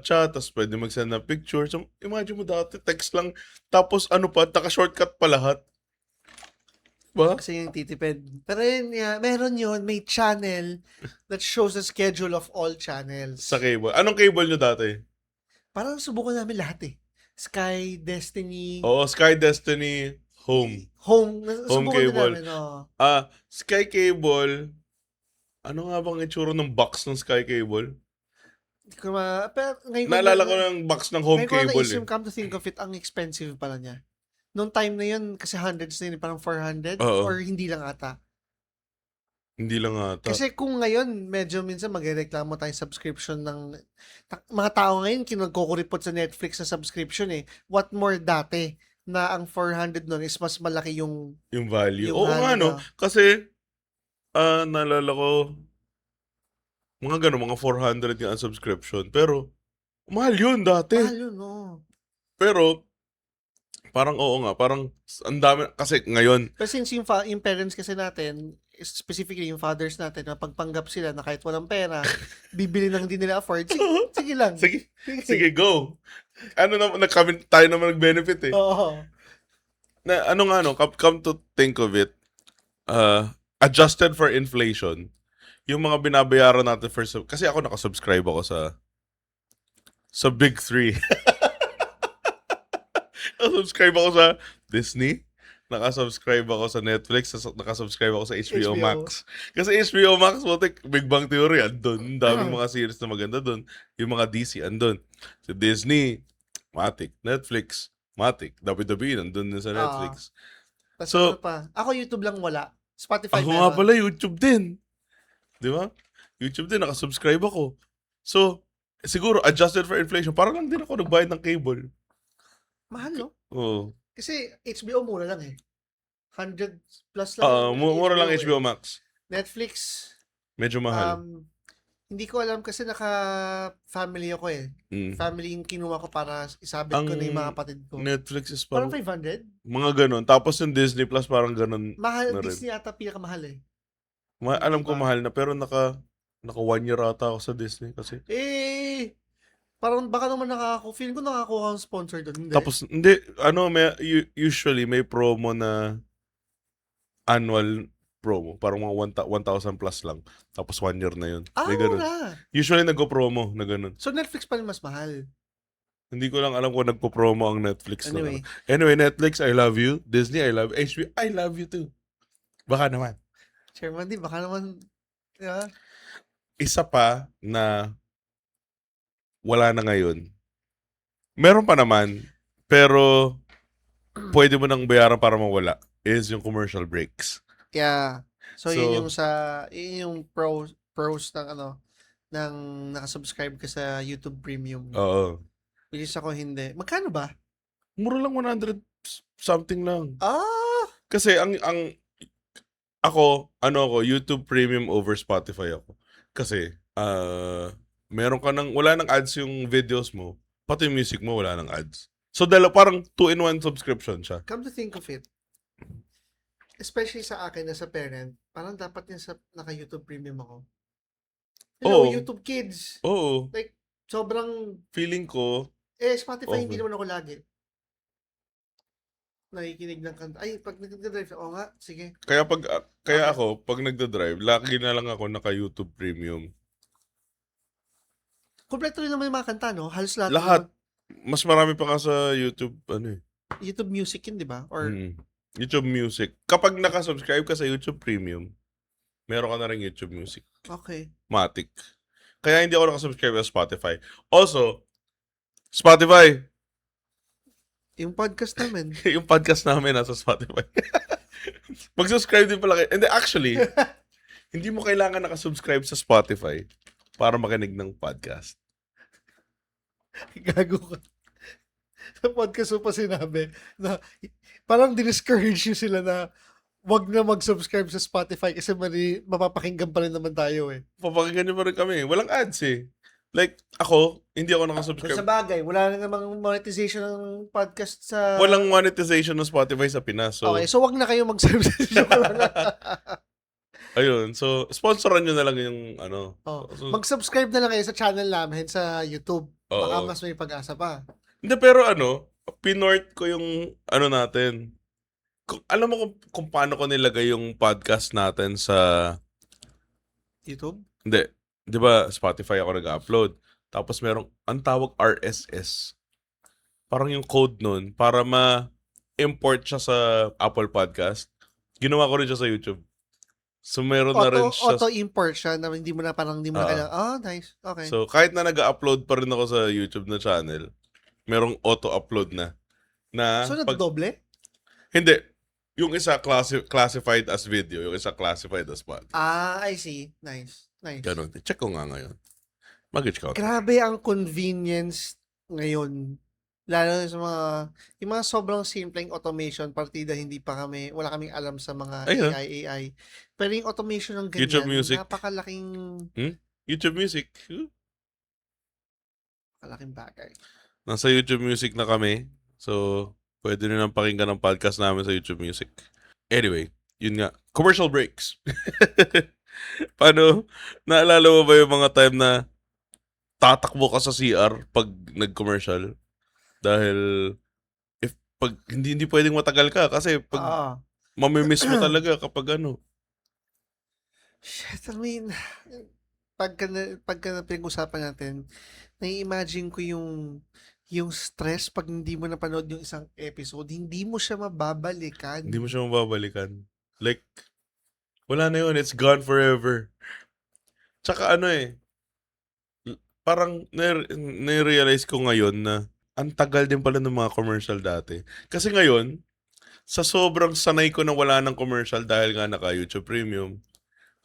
chat, tapos pwede mag-send ng picture. So, imagine mo dati, text lang, tapos ano pa, taka-shortcut pa lahat. Ba? Kasi yung titipid. Pero yun, meron yun, may channel that shows the schedule of all channels. Sa cable. Anong cable nyo dati? Parang subukan namin lahat eh. Sky, Destiny, Oo, Sky Destiny, Home. Home. Home Subukan din cable. namin, oo. Sky Cable, ano nga bang itsura ng box ng Sky Cable? Pero ngayon Naalala ko ng box ng Home ngayon ko na Cable naisip, eh. come to think of it, ang expensive pala niya. Noong time na yun, kasi hundreds na yun, parang 400 Oo. or hindi lang ata. Hindi lang ata. Kasi kung ngayon, medyo minsan magreklamo tayo subscription ng mga tao ngayon, kinagkukuripot sa Netflix na subscription eh. What more dati na ang 400 nun is mas malaki yung Value. yung Oo nga, no? value Kasi, naalala ko, mga gano'n, mga 400 yung subscription. Pero, mahal yun dati. mahal yun, no? Pero, parang oo nga, parang ang dami, kasi ngayon, Pero since yung parents kasi natin, specifically yung fathers natin, na pagpanggap sila na kahit walang pera, bibili ng hindi nila afford, sige lang. sige, go. Ano naman, tayo naman nag-benefit eh. Oo. Na, ano nga, no, come to think of it, adjusted for inflation, yung mga binabayaran natin kasi ako nakasubscribe ako sa Big Three. Nakasubscribe ako sa Disney, nakasubscribe ako sa Netflix, nakasubscribe ako sa HBO HBO. Max. Kasi HBO Max, Big Bang Theory, andun. Ang daming mga series na maganda dun. Yung mga DC, andun. Sa Disney, Matic. Netflix, Matic. WWE, nandun din sa Netflix. Tapos So, ano pa? Ako YouTube lang wala. Spotify ako nga meron. pala, YouTube din. Di ba? YouTube din, nakasubscribe ako. So, siguro, adjusted for inflation, parang lang din ako nagbayad ng cable. Mahal, no? Oo. Kasi HBO mura lang eh. 100 plus lang. yung Mura lang eh. HBO Max. Netflix, Medyo mahal. hindi ko alam kasi naka-family ako eh. Mm. Family yung kinuha ko para isabit ko na yung mga kapatid ko. Netflix is Parang parang 500? mga ganun. Tapos yung Disney Plus parang ganun Mahal, na rin. Disney ata pinakamahal eh. Alam ko Diba? mahal na pero naka 1 year ata ako sa Disney kasi. Parang baka naman feeling ko nakakuha ng sponsor doon. Hindi. Tapos usually may promo na annual promo. Parang mga 1,000 plus lang. Tapos 1 year na yun. May ganun. Mura. Usually nagpo-promo na ganun. So Netflix pa rin mas mahal. Hindi ko lang alam kung nagpo-promo ang Netflix. Anyway. Anyway, Netflix, I love you. Disney, I love you. HBO, I love you too. Baka naman. Chairman, baka naman, yeah. Isa pa na wala na ngayon. Meron pa naman, pero pwede mo nang bayaran para mawala is yung commercial breaks. Yeah. So, yun So, yung pros ng nakasubscribe ka sa YouTube Premium. Oo. Which is ako hindi. Magkano ba? Mura lang 100 something lang. Kasi Kasi ako, YouTube Premium over Spotify ako. Kasi, meron ka wala nang ads yung videos mo, pati yung music mo, wala nang ads. So, parang 2-in-1 subscription siya. come to think of it, especially sa akin na sa parent, parang dapat yung naka-YouTube Premium ako. Hello, Oo. YouTube Kids. Oo. Like, sobrang, Feeling ko, Spotify Okay. hindi naman ako lagi. nakikinig ng kanta. Ay, pag nagdadrive, oo nga, sige. Kaya Okay. ako, pag nagda-drive, lagi na lang ako naka-YouTube Premium. Kompleto rin naman yung mga kanta, no? Halos lahat Lahat. naman. Mas marami pa nga sa YouTube, ano eh. YouTube Music yun, di ba? Or, YouTube Music. Kapag naka-subscribe ka sa YouTube Premium, meron ka na rin YouTube Music. okay. Matic. Kaya hindi ako naka-subscribe sa Spotify. Also, Spotify, Yung podcast namin. yung podcast namin nasa Spotify. Mag-subscribe din pala kayo. And actually, hindi mo kailangan naka-subscribe sa Spotify para makinig ng podcast. Gago ka. Sa podcast mo pa sinabi na parang discourage nyo sila na wag na mag-subscribe sa Spotify kasi mapapakinggan pa rin naman tayo eh. Papakinggan niyo pa rin kami. Walang ads eh. Like, ako, hindi ako Kung naka-subscribe. sa bagay, wala na namang monetization ng podcast sa... Walang monetization ng Spotify sa Pinas. So, Okay, so wag na kayo mag-subscribe. ayun. So, sponsoran nyo na lang yung ano. Oh, So, mag-subscribe na lang kayo sa channel namin sa YouTube. Baka oo. mas may pag-asa pa. Hindi, pero ano, pinort ko yung ano natin. Alam mo kung paano ko nilagay yung podcast natin sa... YouTube? Hindi. Di ba, Spotify ako nag-upload. Tapos merong, ang tawag RSS. Parang yung code nun, para ma-import siya sa Apple Podcast. Ginawa ko rin siya sa YouTube. So, meron na rin siya. Auto-import siya na hindi mo na kailangan. Oh, nice. Okay. So, kahit na nag-upload pa rin ako sa YouTube na channel, merong auto-upload na. So, nagdoble? Hindi. Yung isa classified as video, yung isa classified as podcast. I see. Nice. Nice. Ganon. Check ko nga ngayon. Mag-reach ka. Grabe ang convenience ngayon. Lalo na sa yung mga sobrang simpleng automation, partida wala kaming alam sa mga Ayun. AI. Pero yung automation ng ganyan, YouTube Music. napakalaking YouTube Music. bagay. Nasa YouTube Music na kami. So, pwede nyo nang pakinggan ang podcast namin sa YouTube Music. Anyway, yun nga. Commercial breaks. Paano? Naalala mo ba yung mga time na tatakbo ka sa CR pag nag-commercial? Dahil pag hindi pwedeng matagal ka kasi pag mamimiss mo talaga kapag ano. Shit, I mean, pagka pinag-usapan natin, nai-imagine ko yung stress pag hindi mo napanood yung isang episode, hindi mo siya mababalikan. Hindi mo siya mababalikan. Like, wala na yun. It's gone forever. Tsaka ano eh, parang na-realize ko ngayon na ang tagal din pala ng mga commercial dati. Kasi ngayon, sa sobrang sanay ko na wala ng commercial dahil nga naka-YouTube Premium,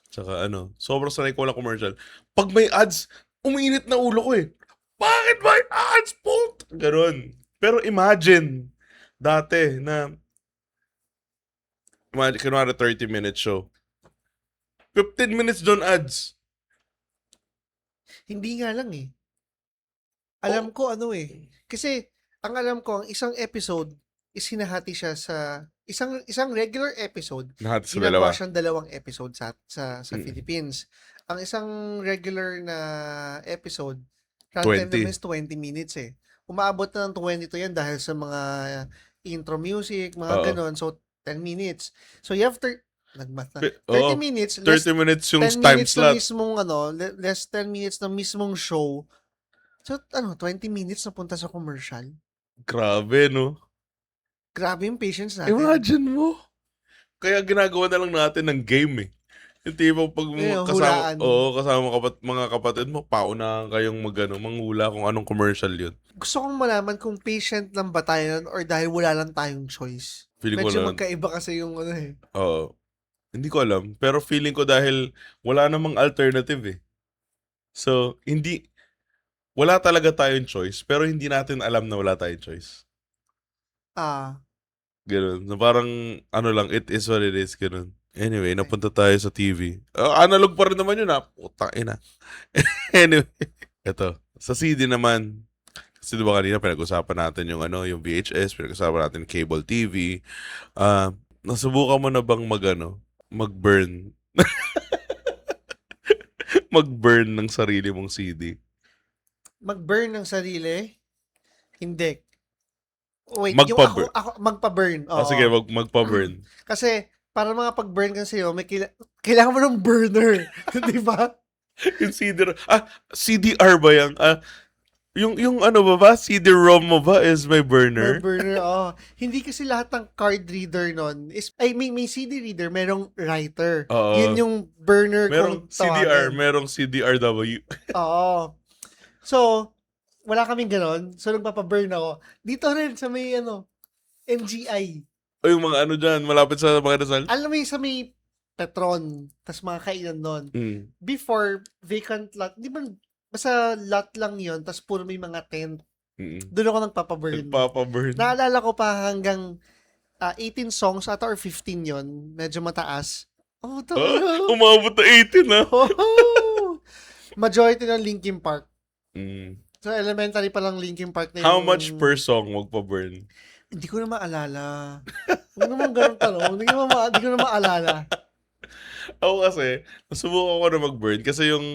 tsaka ano, sobrang sanay ko wala commercial. Pag may ads, umiinit na ulo ko eh. Bakit may ads? Put! Ganon. Pero imagine, dati na, kunwari 30-minute show. 15 minutes doon ads. Hindi nga lang eh. Alam ko ano eh. Kasi, ang alam ko, ang isang episode is hinahati siya sa isang regular episode. Lahat sa Ginagawa dalawa. siyang dalawang episode sa Mm. Philippines. Ang isang regular na episode, runtime 20. naman is 20 minutes eh. Umaabot na ng 20 to yan dahil sa mga intro music, mga Oo. ganon. So, 10 minutes. So, you have nagmath na. 30 Oo. minutes, less 30 minutes yung 10 time minutes na slot. mismong less 10 minutes na mismong show. So, 20 minutes na punta sa commercial. Grabe, no? Grabe yung patience natin. Imagine mo. Kaya ginagawa na lang natin ng game eh. Yung tipo pag hulaan. kasama mga kapatid mo, paunahan kayong manghula kung anong commercial yun. Gusto kong malaman kung patient lang ba tayo nun or dahil wala lang tayong choice. Feeling ko Medyo lang. magkaiba kasi yung Oo. Hindi ko alam. Pero feeling ko dahil wala namang alternative eh. So, wala talaga tayong choice, pero hindi natin alam na wala tayong choice. Ganun. So, parang, it is what it is. Ganun. Anyway, napunta tayo sa TV. Analog pa rin naman yun ha. Putang ina. Anyway, eto. Sa CD naman, kasi diba kanina pinag-usapan natin yung yung VHS, pinag-usapan natin cable TV. Nasubukan mo na bang mag-burn? Mag-burn ng sarili mong CD? Mag-burn ng sarili? Hindi. Wait, yung Magpa-burn. ako magpa-burn. Ah, Oo. sige, magpa-burn. Kasi, para makapag-burn ka sa'yo, kailangan mo ng burner. Di ba? Yung CDR ba yan? Yung ano ba? CD-ROM mo ba is my May burner? burner, oo. Hindi kasi lahat ng card reader nun may CD reader, merong writer. Oo. Yun yung burner Merong kung CDR, tawagin. merong CDRW. Oo. So, wala kaming ganon. So, nagpapaburn ako. Dito rin sa may, NGI. O yung mga ano dyan, malapit sa mga Rizal. Alam mo yung sa may Petron, tas mga kainan doon. Mm. Before, vacant lot. Di ba, basta lot lang yon tas puro may mga tent. Mm. Doon ako nagpapaburn. Nagpapaburn. Naalala ko pa hanggang 18 songs ata or 15 yon. Medyo mataas. Oh, Umabot na 18 na. Majority ng Linkin Park. Mm. So, elementary pa lang Linkin Park na How yung- much per song magpa-burn? Hindi ko na maalala. Huwag naman ganun tanong. Hindi ko na maalala. Ako kasi, nasubukan ko na mag-burn kasi yung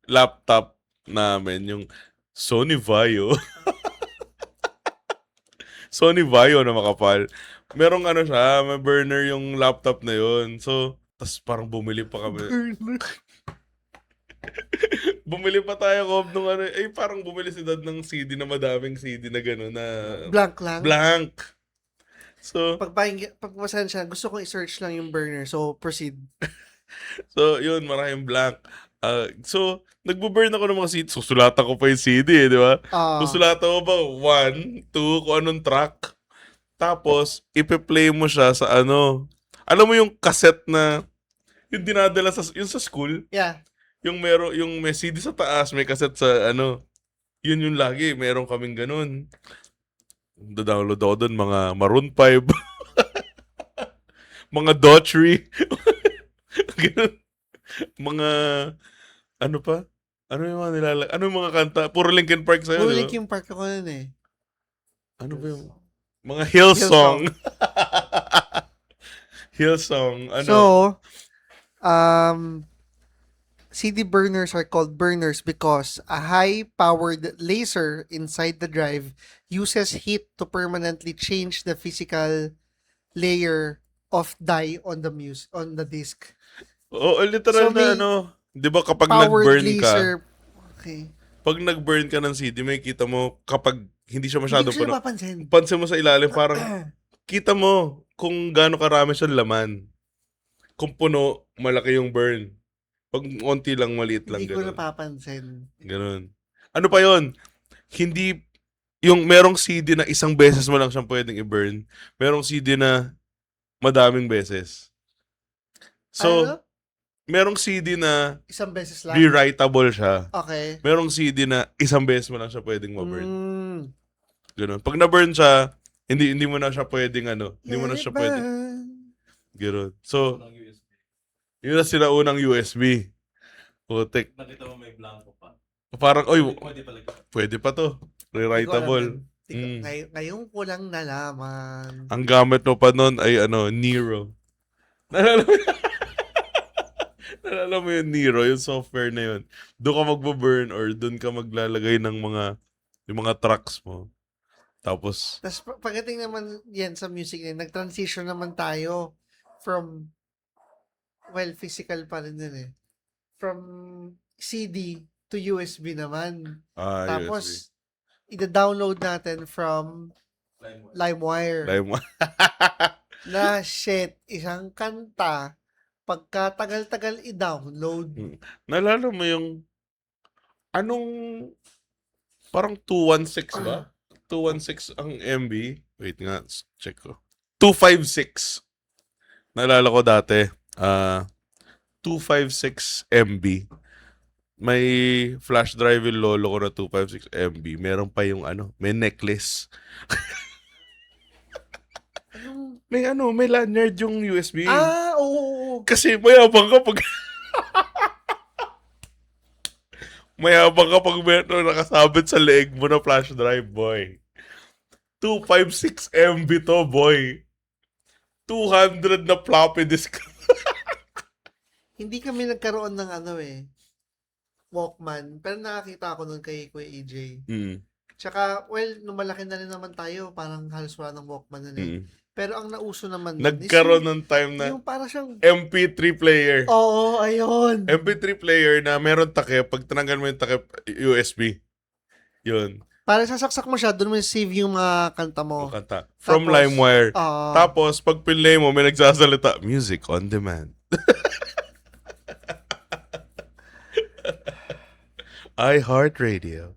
laptop namin, yung Sony Vaio. Sony Vaio na makapal. Merong ano siya, may burner yung laptop na yun. So, tas parang bumili pa kami. Burner. Bumili pa tayo Kob, nung ano, parang bumili si Dad ng CD na madaming CD na gano'n na Blank lang. blank. So, Pagpasahan siya, gusto kong i-search lang yung burner. So, proceed. yun, maraming blank. So, nagbo-burn ako ng mga CD. Susulatan ko pa yung CD, di ba? Susulatan ko ba? 1, 2, kung anong track. Tapos, ipe-play mo siya sa ano. Alam mo yung cassette na, yung dinadala yung sa school, Yeah. yung may CD sa taas, may cassette sa ano. Yun yung lagi, meron kaming ganun. Da-download ako doon, mga Maroon 5. Mga Daughtry. Ganun. Mga, ano pa? Ano yung mga nilalag? Ano yung mga kanta? Puro Linkin Park sa'yo, Puro di ba? Linkin Park ako nun eh. Ano ba yung? Mga Hillsong. Hillsong. Ano? So, CD burners are called burners because a high-powered laser inside the drive uses heat to permanently change the physical layer of dye on the disk. Oo, literal So, na may ano. Di ba kapag Powered nag-burn ka, laser. Okay. pag nag-burn ka ng CD, may kita mo kapag hindi siya Hindi masyadong ko siya puno. mapapansin. Pansin mo sa ilalim, parang kita mo kung gaano karami siyang laman. Kung puno, malaki yung burn. Pag konti lang, maliit lang. Hindi ko Ganun. napapansin. Ganun. Ano pa yon? Hindi, yung merong CD na isang beses mo lang siyang pwedeng i-burn. Merong CD na madaming beses. So, Ano? merong CD na Isang beses lang. rewritable siya. Okay. Merong CD na isang beses mo lang siya pwedeng ma-burn. Mm. Ganun. Pag na-burn siya, hindi mo na siya pwedeng hindi mo na siya pwedeng. Ganun. So, Unang USB. yun na sila unang USB. Putik. Nakita mo may blanco pa. Parang, oy, Pwede pala. pwede pa to. Hindi ko alam Rewritable. yun. Ngayon ko lang nalaman. Ang gamit mo pa nun ay Nero. Nalala mo Nalala mo yung Nero, yung software na yun. Doon ka magbo-burn or doon ka maglalagay ng yung mga tracks mo. Tapos, Tapos pagdating naman yan sa music nag-transition naman tayo from physical pa rin din eh. From CD to USB naman. USB. Tapos, ida-download natin from LimeWire. Na shit, isang kanta, pagkatagal-tagal i-download. Nalala mo yung, anong, parang 216 ba? 216 ang MB. Wait nga, check ko. 256. Nalala ko dati, 256 MB. May flash drive yung lolo ko na 256 MB. Meron pa yung may necklace. May lanyard yung USB. Oo. Kasi mayabang ka pag mayabang ka pag meron nakasabit sa leeg mo na flash drive, boy. 256 MB to, boy. 200 na floppy disk. Hindi kami nagkaroon ng Walkman. Pero nakakita ako nun kay Kuya AJ. Tsaka, well, nung malaki na rin naman tayo, parang halos wala ng Walkman na eh. Mm. Pero ang nauso naman nun is Nagkaroon ng time na yung para siyang, MP3 player. oo, ayun. MP3 player na meron takip. Pag tinanggal mo yung takip, USB. Yun. Para sasaksak mo siya, doon mo save yung mga kanta mo. Yung kanta. From Tapos, LimeWire. ah, Tapos, pag pinlay mo, may nagsasalita, music on demand. iHeartRadio.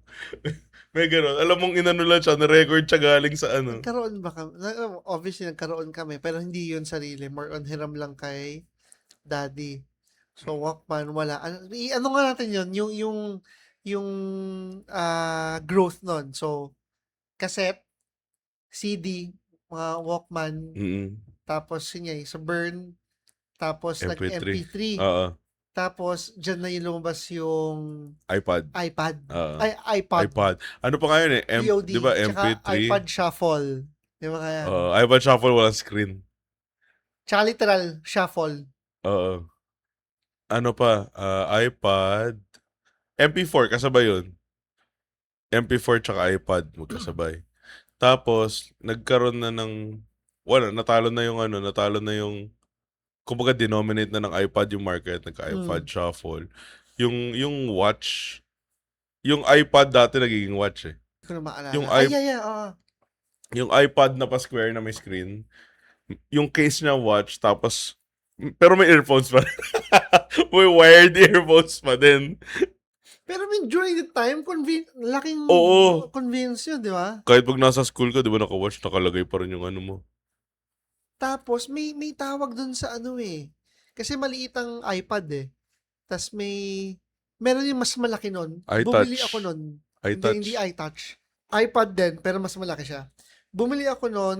May gano'n. Alam mong inano lang siya, na-record siya galing sa ano. nagkaroon ba kami? Obviously, nagkaroon kami, pero hindi yun sarili. More on hiram lang kay daddy. So, Walkman, wala. Ano nga natin yun? Yung growth nun. So, cassette, CD, mga Walkman, Mm-mm. tapos yun nga, sa Burn, tapos MP3. nag-MP3. Oo. Tapos, dyan na yung lumabas yung iPad. iPad. Oo. Ay, iPod. iPod. Ano pa nga yun eh? VOD. Di ba Tsaka MP3? iPod Shuffle. Di ba kaya? iPod Shuffle, walang screen. Tsaka literal, shuffle. Oo. Ano pa? iPod. MP4, kasabay yun. MP4 tsaka iPod, magkasabay. Tapos, nagkaroon na ng, wala, natalo na yung, kumbaga denominate na ng iPod yung market, nagka-iPod Shuffle. Yung watch, yung iPod dati nagiging watch eh. Hindi ko na maalala. Yung yung iPod na pa-square na may screen, yung case niya watch, tapos, pero may earphones pa. May wired earphones pa din. Pero during the time, laking Oo. convenience yun, di ba? Kahit pag nasa school ka, di ba naka-watch, nakalagay pa rin yung ano mo. Tapos, may tawag dun sa ano eh. Kasi maliit ang iPad eh. Tapos meron yung mas malaki nun. iTouch. Bumili ako nun. iTouch. Hindi iTouch. iPad din, pero mas malaki siya. Bumili ako nun.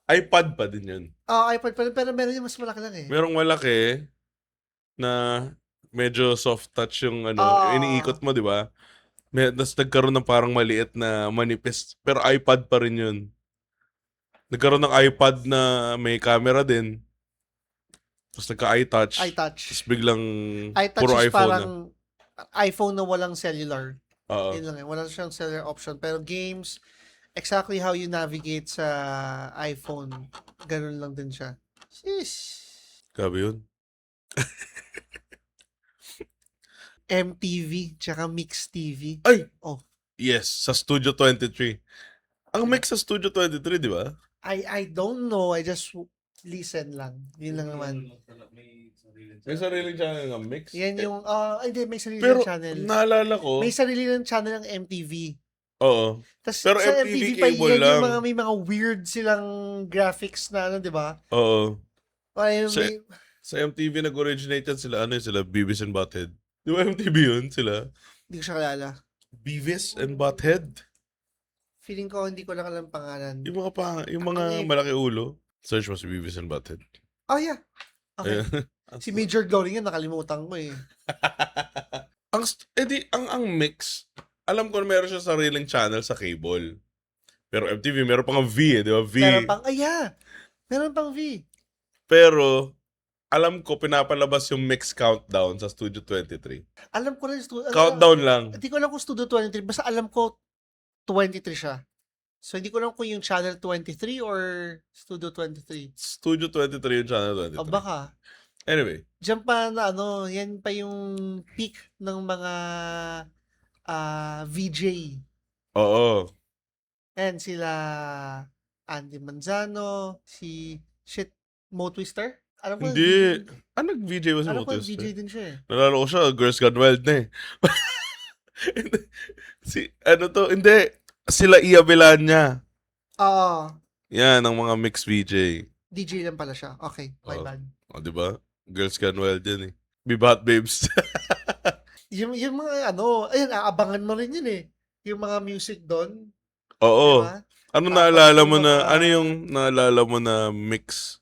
iPad pa din yun. iPad pa rin, pero meron yung mas malaki lang eh. Merong malaki na medyo soft touch yung ano, iniikot mo, di ba? Tapos nagkaroon ng parang maliit na manipis. Pero iPad pa rin yun. Nagkaroon ng iPad na may camera din. Tapos nagka-iTouch. iTouch. Tapos biglang iTouch puro is iPhone na. parang iPhone na walang cellular. Oo. Yun lang eh. Wala siyang cellular option. Pero games, exactly how you navigate sa iPhone, ganun lang din siya. Sheesh. Grabe yun. MTV, tsaka Mix TV. Ay! Oh. Yes, sa Studio 23. Ang mix sa Studio 23, di ba? I don't know. I just listen lang. Yun lang naman. May sariling channel ng mix. Yan yung, hindi, may sarili Pero ng channel. naalala ko, May sarili ng channel ng MTV. oo. Tas, Pero sa MTV pa, cable yan lang. yung may mga weird silang graphics na ano, di ba? Oo. Ay, Sa- may, Sa MTV nag-originate yan sila, ano yun sila, Beavis and Butthead. Di ba MTV yun sila? hindi ko siya kalala. Beavis and Butthead? Feeling ko, hindi ko lang alam pangalan. Yung mga Ang- malaki ulo. Search mo si Beavis and Butthead. Oh, yeah. Okay. Ayan. Si Major Glory nga, nakalimutan ko eh. ang mix, alam ko na meron siya sariling channel sa cable. Pero MTV, meron pang V eh, di ba? V. Meron pang, meron pang V. Pero, alam ko, pinapalabas yung mix countdown sa Studio 23. Alam ko rin, Countdown lang. Hindi ko alam kung Studio 23, basta alam ko 23 siya. So, hindi ko alam kung yung Channel 23 or Studio 23. Studio 23 yung channel 23. O baka, Anyway, diyan pa na yan pa yung peak ng mga VJ. oo. And sila Andy Manzano, Mo Twister? Alam ko, Hindi. Nag-VJ ba si Alam ko, Motus? VJ din siya eh. Nalala ko siya, Girls Gone Wild na eh. Hindi. Sila Ia Belanya. Oo. Yan, ang mga mixed VJ. DJ lang pala siya. Okay, my Oo. bad. O, di ba? Girls Gone Wild yan eh. Biba Hot Babes. Yung mga ayun, aabangan mo rin yun eh. Yung mga music doon. Oo. Diba? Ano Tapos naalala yung mo na, mga- ano yung naalala mo na mix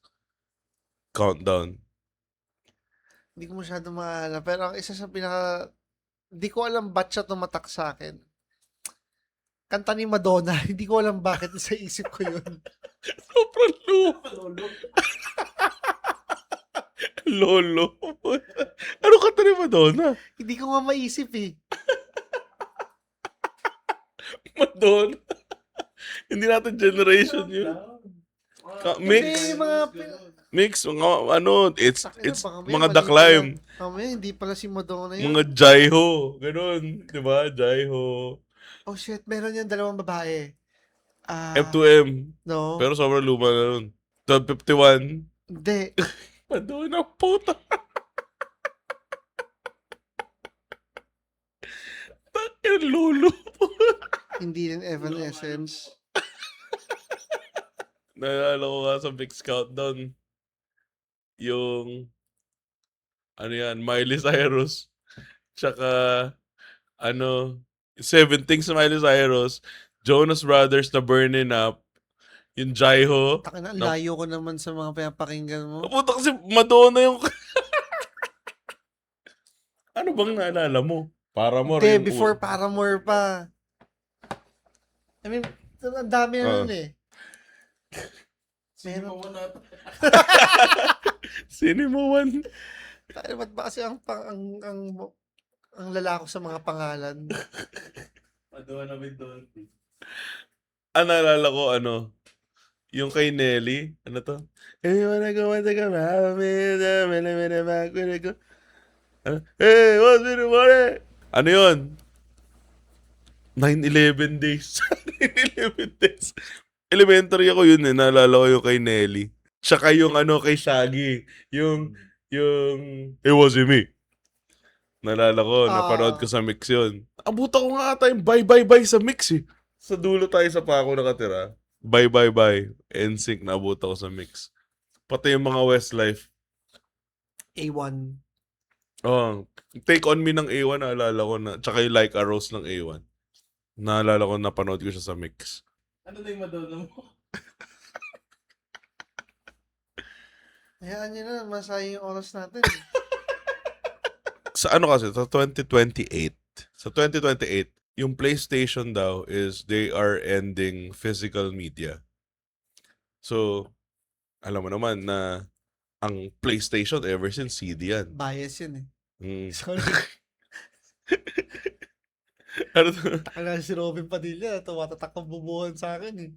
countdown? Hindi ko masyado maalala. Pero ang isa sa hindi ko alam ba't siya tumatak sa akin. Kanta ni Madonna. Hindi ko alam bakit sa isip ko yun. Sobrang lolo. Lolo. Ano kanta ni Madonna? Hindi ko nga maisip eh. Madonna. Hindi natin generation yun. Mix. Hindi, yung mga Mix, mga ano, it's Takina, baka mamaya mga mali Daklim. pala. Mamaya hindi pala si Madonna yun. Mga Jaiho. Ganun. Di ba? Jaiho. Oh shit, meron yung dalawang babae. F2M. No? Pero sobrang luma na nun. 1251. Hindi. Madonna, puta. Takin, lolo. Hindi rin Evanescence. Naalala ko nga sa Big Countdown. Yung, ano yan, Miley Cyrus. Tsaka, ano, Seven Things na Miley Cyrus. Jonas Brothers na Burning Up. Yung Jaiho. Takina, Na, layo ko naman sa mga pinapakinggan mo. puta kasi Madonna yung... ano bang naalala mo? Paramore Hindi, yung... before Paramore pa. I mean, ang dami na nun eh. Sino mo na? Cinema One. Tayo, ba't ba kasi ang lalako sa mga pangalan? Madonna with Dolphy. Naalala ko, ano, yung kay Nelly, ano to? Hey, wanna go, hey, what's in the morning? Ano yun? 9/11 days. 9/11 days. Elementary ako yun eh. Naalala ko yung kay Nelly. Tsaka yung ano kay Shaggy. Yung, it wasn't me. Naalala ko, napanood ko sa mix yun. Abutan ko nga ata yung bye sa mix eh. Sa dulo tayo sa pako nakatira. Bye. NSYNC, naabutan ko sa mix. Pati yung mga Westlife. A1. Oh, Take On Me ng A1, naalala ko na. Tsaka yung Like a Rose ng A1. Naalala ko, napanood ko siya sa mix. Ano na yung Madonna mo? Hayaan nyo na, masaya yung oras natin. Sa ano kasi, sa 2028. Sa 2028, yung PlayStation daw is they are ending physical media. So, alam mo naman na ang PlayStation ever since CD yan. Bias yun eh. Mm. Sorry. Ano to? Takala si Robin Padilla, tumatatak ang bubuhan sa akin eh.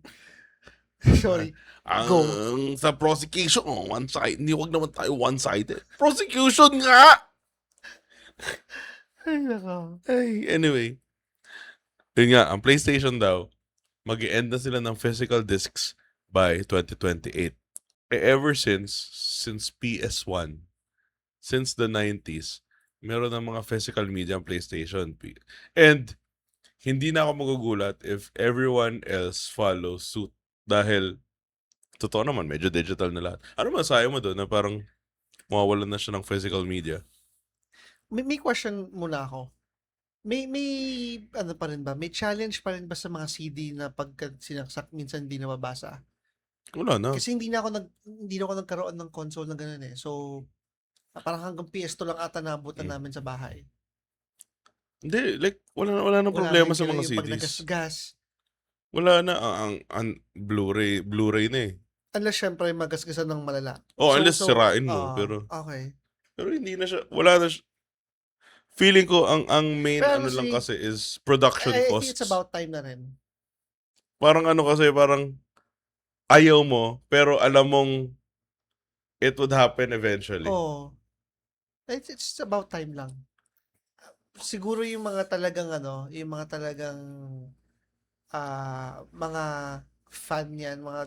Sorry. Go. Sa prosecution, one-sided. Hindi, wag naman tayo one-sided. Prosecution nga! Ay, nako. Ay, anyway. Yun nga, ang PlayStation daw, mag-end na sila ng physical discs by 2028. Ever since PS1, since the 90s, meron ng mga physical media ang PlayStation. And, hindi na ako magugulat if everyone else follows suit. Dahil, totoo naman, medyo digital na lahat. Ano masahe mo doon na parang mawawalan na siya ng physical media? May question muna ako. May ano pa rin ba? May challenge pa rin ba sa mga CD na pagka sinaksak minsan hindi nababasa? Wala na. Kasi hindi na ako nagkaroon ng console na ganun eh. So, parang hanggang PS2 lang ata naabutan namin sa bahay. Hindi, like, wala na problema sa mga Yung pag CDs. nagasgas. Wala na, ang Blu-ray na eh. Unless syempre magasgasan ng malala. Oh, unless sirain mo, Okay. pero hindi na siya, wala na siya. Feeling ko, ang main Pero ano lang honestly, kasi is production I think costs. it's about time na rin. Parang ano kasi, parang ayaw mo, pero alam mong it would happen eventually. Oo. It's about time lang. Siguro yung mga talagang mga fan yan, mga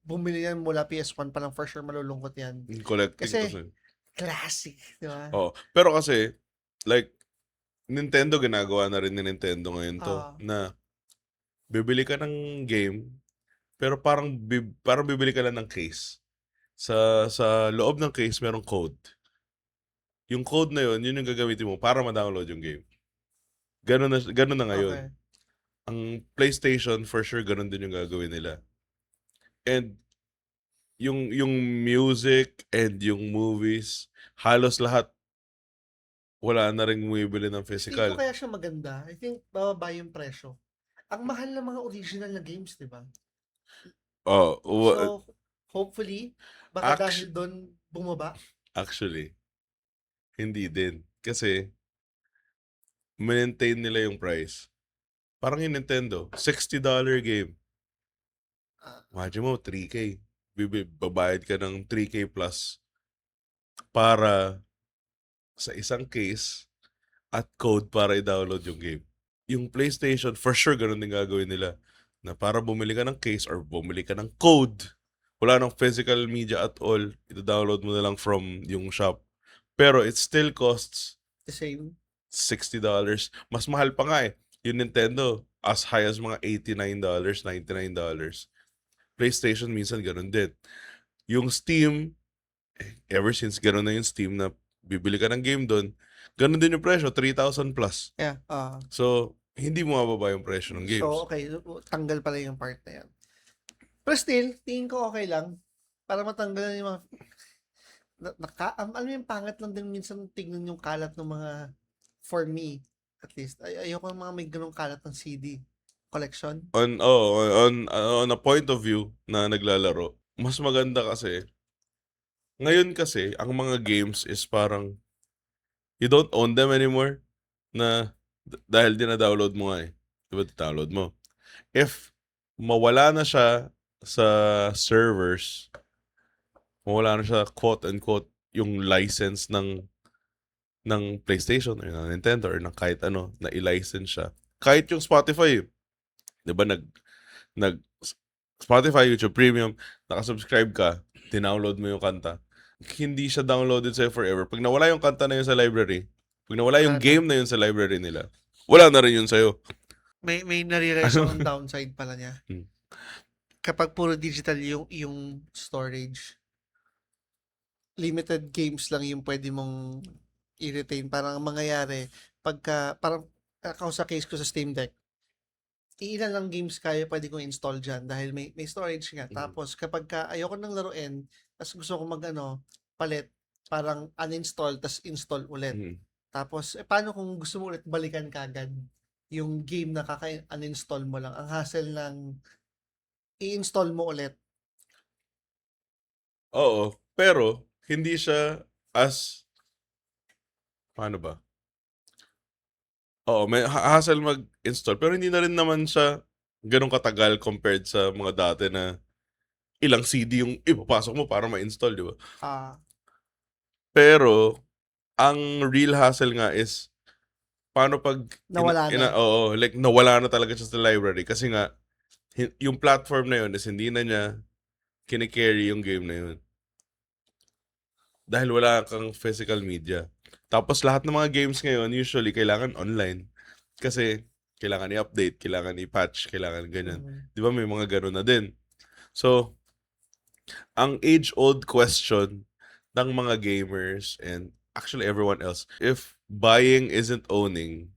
bumili yan mula PS1 pa lang, for sure malulungkot yan. Collecting Kasi, kasi. classic, di ba? Oh, pero kasi, like, Nintendo, ginagawa na rin ni Nintendo ngayon to, Ah. na bibili ka ng game, pero parang bibili ka lang ng case. Sa loob ng case, merong code. Yung code na yun yung gagamitin mo para ma-download yung game. Ganun na ngayon. Okay. Ang PlayStation, for sure, ganun din yung gagawin nila. And, yung music and yung movies, halos lahat, wala na rin bumibili ng Hindi physical. ko kaya siya maganda. I think bababa yung presyo. Ang mahal ng mga original na games, di ba? Oh, So, hopefully, baka Actu- dahil doon bumaba. actually, hindi din. Kasi, maintain nila yung price. Parang yung Nintendo, $60 game. Ah, Imagine mo, 3K. Babayad ka ng 3K plus para sa isang case at code para i-download yung game. Yung PlayStation, for sure, ganun din gagawin nila. Na para bumili ka ng case or bumili ka ng code, wala nang physical media at all, ito-download mo na lang from yung shop. Pero it still costs the same. $60. Mas mahal pa nga eh. Yung Nintendo, as high as mga $89, $99. PlayStation minsan ganun din. Yung Steam, ever since ganun na yung Steam na bibili ka ng game doon, ganun din yung presyo, 3,000 plus. Yeah. So, hindi mo mababa yung presyo ng games. So, okay. Tanggal pala yung part na yan. Pero still, tingin ko okay lang. Para matanggal na yung mga... alam mo yung pangat lang din minsan tignan yung kalat ng mga... For me, at least. Ayoko ng mga may ganung kalat ng CD collection. On a point of view na naglalaro, mas maganda kasi, ngayon kasi, ang mga games is parang, you don't own them anymore, na dahil dina-download mo nga eh. Diba, download mo. If mawala na siya sa servers, mawala na siya, quote-unquote, yung license ng PlayStation or ng Nintendo or ng kahit ano na i-license siya. Kahit yung Spotify, 'di ba nag Spotify, YouTube Premium, nakasubscribe ka, dinownload mo yung kanta. Hindi siya downloaded sa'yo forever. Pag nawala yung kanta na yun sa library, pag nawala yung Ano? game na yun sa library nila, wala na rin yun sa'yo. May nare-realize akong downside pala niya. Hmm. Kapag puro digital yung storage, limited games lang yung pwede mong i-retain. Parang ang mangyayari, parang ako sa case ko sa Steam Deck, ilan lang games kaya pwede kong install dyan dahil may storage nga. Mhm. Tapos kapag ayoko nang laruin, tapos gusto ko palit, parang uninstall, tapos install ulit. Mhm. Tapos, paano kung gusto mo ulit balikan kagad yung game na kaka-uninstall mo lang? Ang hassle ng i-install mo ulit. Oo, pero hindi siya as paano ba? Oo, may hassle mag-install pero hindi na rin naman siya gano'n katagal compared sa mga dati na ilang CD yung ipapasok mo para ma-install, di ba? Ah, Pero ang real hassle nga is paano pag nawala na. oo, like nawala na talaga siya sa library kasi nga yung platform na yun is hindi na niya kini-carry yung game na yun. Dahil wala kang physical media. Tapos lahat ng mga games ngayon usually kailangan online. Kasi kailangan i-update, kailangan i-patch, kailangan ganyan. Mhm. Di ba may mga ganun na din. So, ang age-old question ng mga gamers and actually everyone else, if buying isn't owning,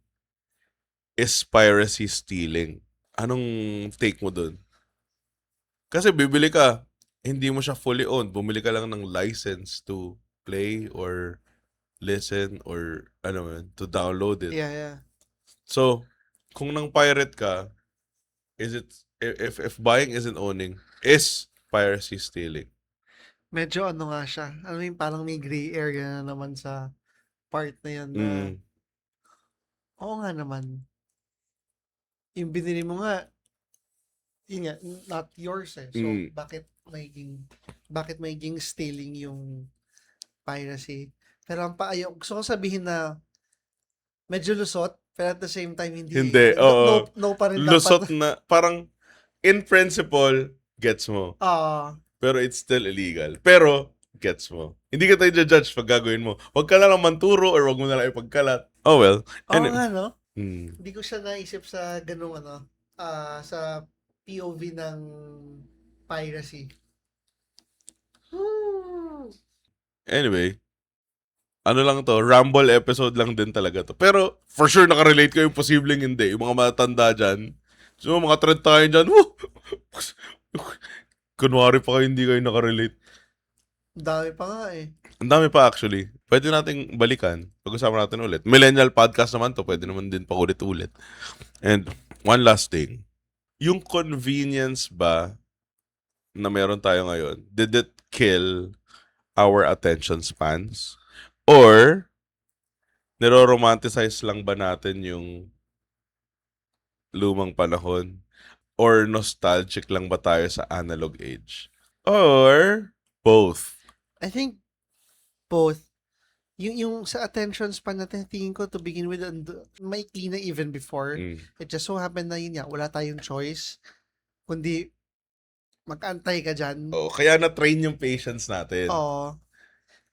is piracy stealing? Anong take mo dun? Kasi bibili ka, hindi mo siya fully owned. Bumili ka lang ng license to play or listen or ano man, to download it. Yeah. So, kung nang pirate ka, is it if buying isn't owning, is piracy stealing? Medyo ano nga siya. Ano yung parang may gray area na naman sa part na yan na, Mm. oo nga naman. Yung binili mo nga, yun nga, not yours eh. So, Mm. bakit magiging stealing yung piracy? Pero gusto ko sabihin na medyo lusot, pero at the same time, hindi. Hindi, No, oo. no pa rin Lusot dapat. na, parang in principle, gets mo. Ah, Pero it's still illegal. Pero, gets mo. Hindi ka tayo judge pag gagawin mo. Huwag ka na lang manturo or huwag mo na lang ipagkalat. Oh well. oo nga, no? Mm. Hindi ko siya naisip sa ganung sa POV ng piracy. Anyway, ano lang to, Rumble episode lang din talaga to. Pero, for sure, nakarelate kayo, posibleng hindi. Yung mga matanda dyan, so, mga trend tayo dyan, woo! Kunwari pa kayo, hindi kayo nakarelate. Dami pa nga eh. Ang dami pa actually. Pwede nating balikan. Pag-usapan natin ulit. Millennial podcast naman to. Pwede naman din pa ulit-ulit. And one last thing. Yung convenience ba na meron tayo ngayon, did it kill our attention spans? Or niro-romanticize lang ba natin yung lumang panahon? Or nostalgic lang ba tayo sa analog age? Or both? I think both. Yung sa attention span natin, tingin ko to begin with, maikli na even before. Mm. It just so happened na yun nga, wala tayong choice. Kundi, mag-antay ka dyan. Oh, kaya na-train yung patience natin. Oo.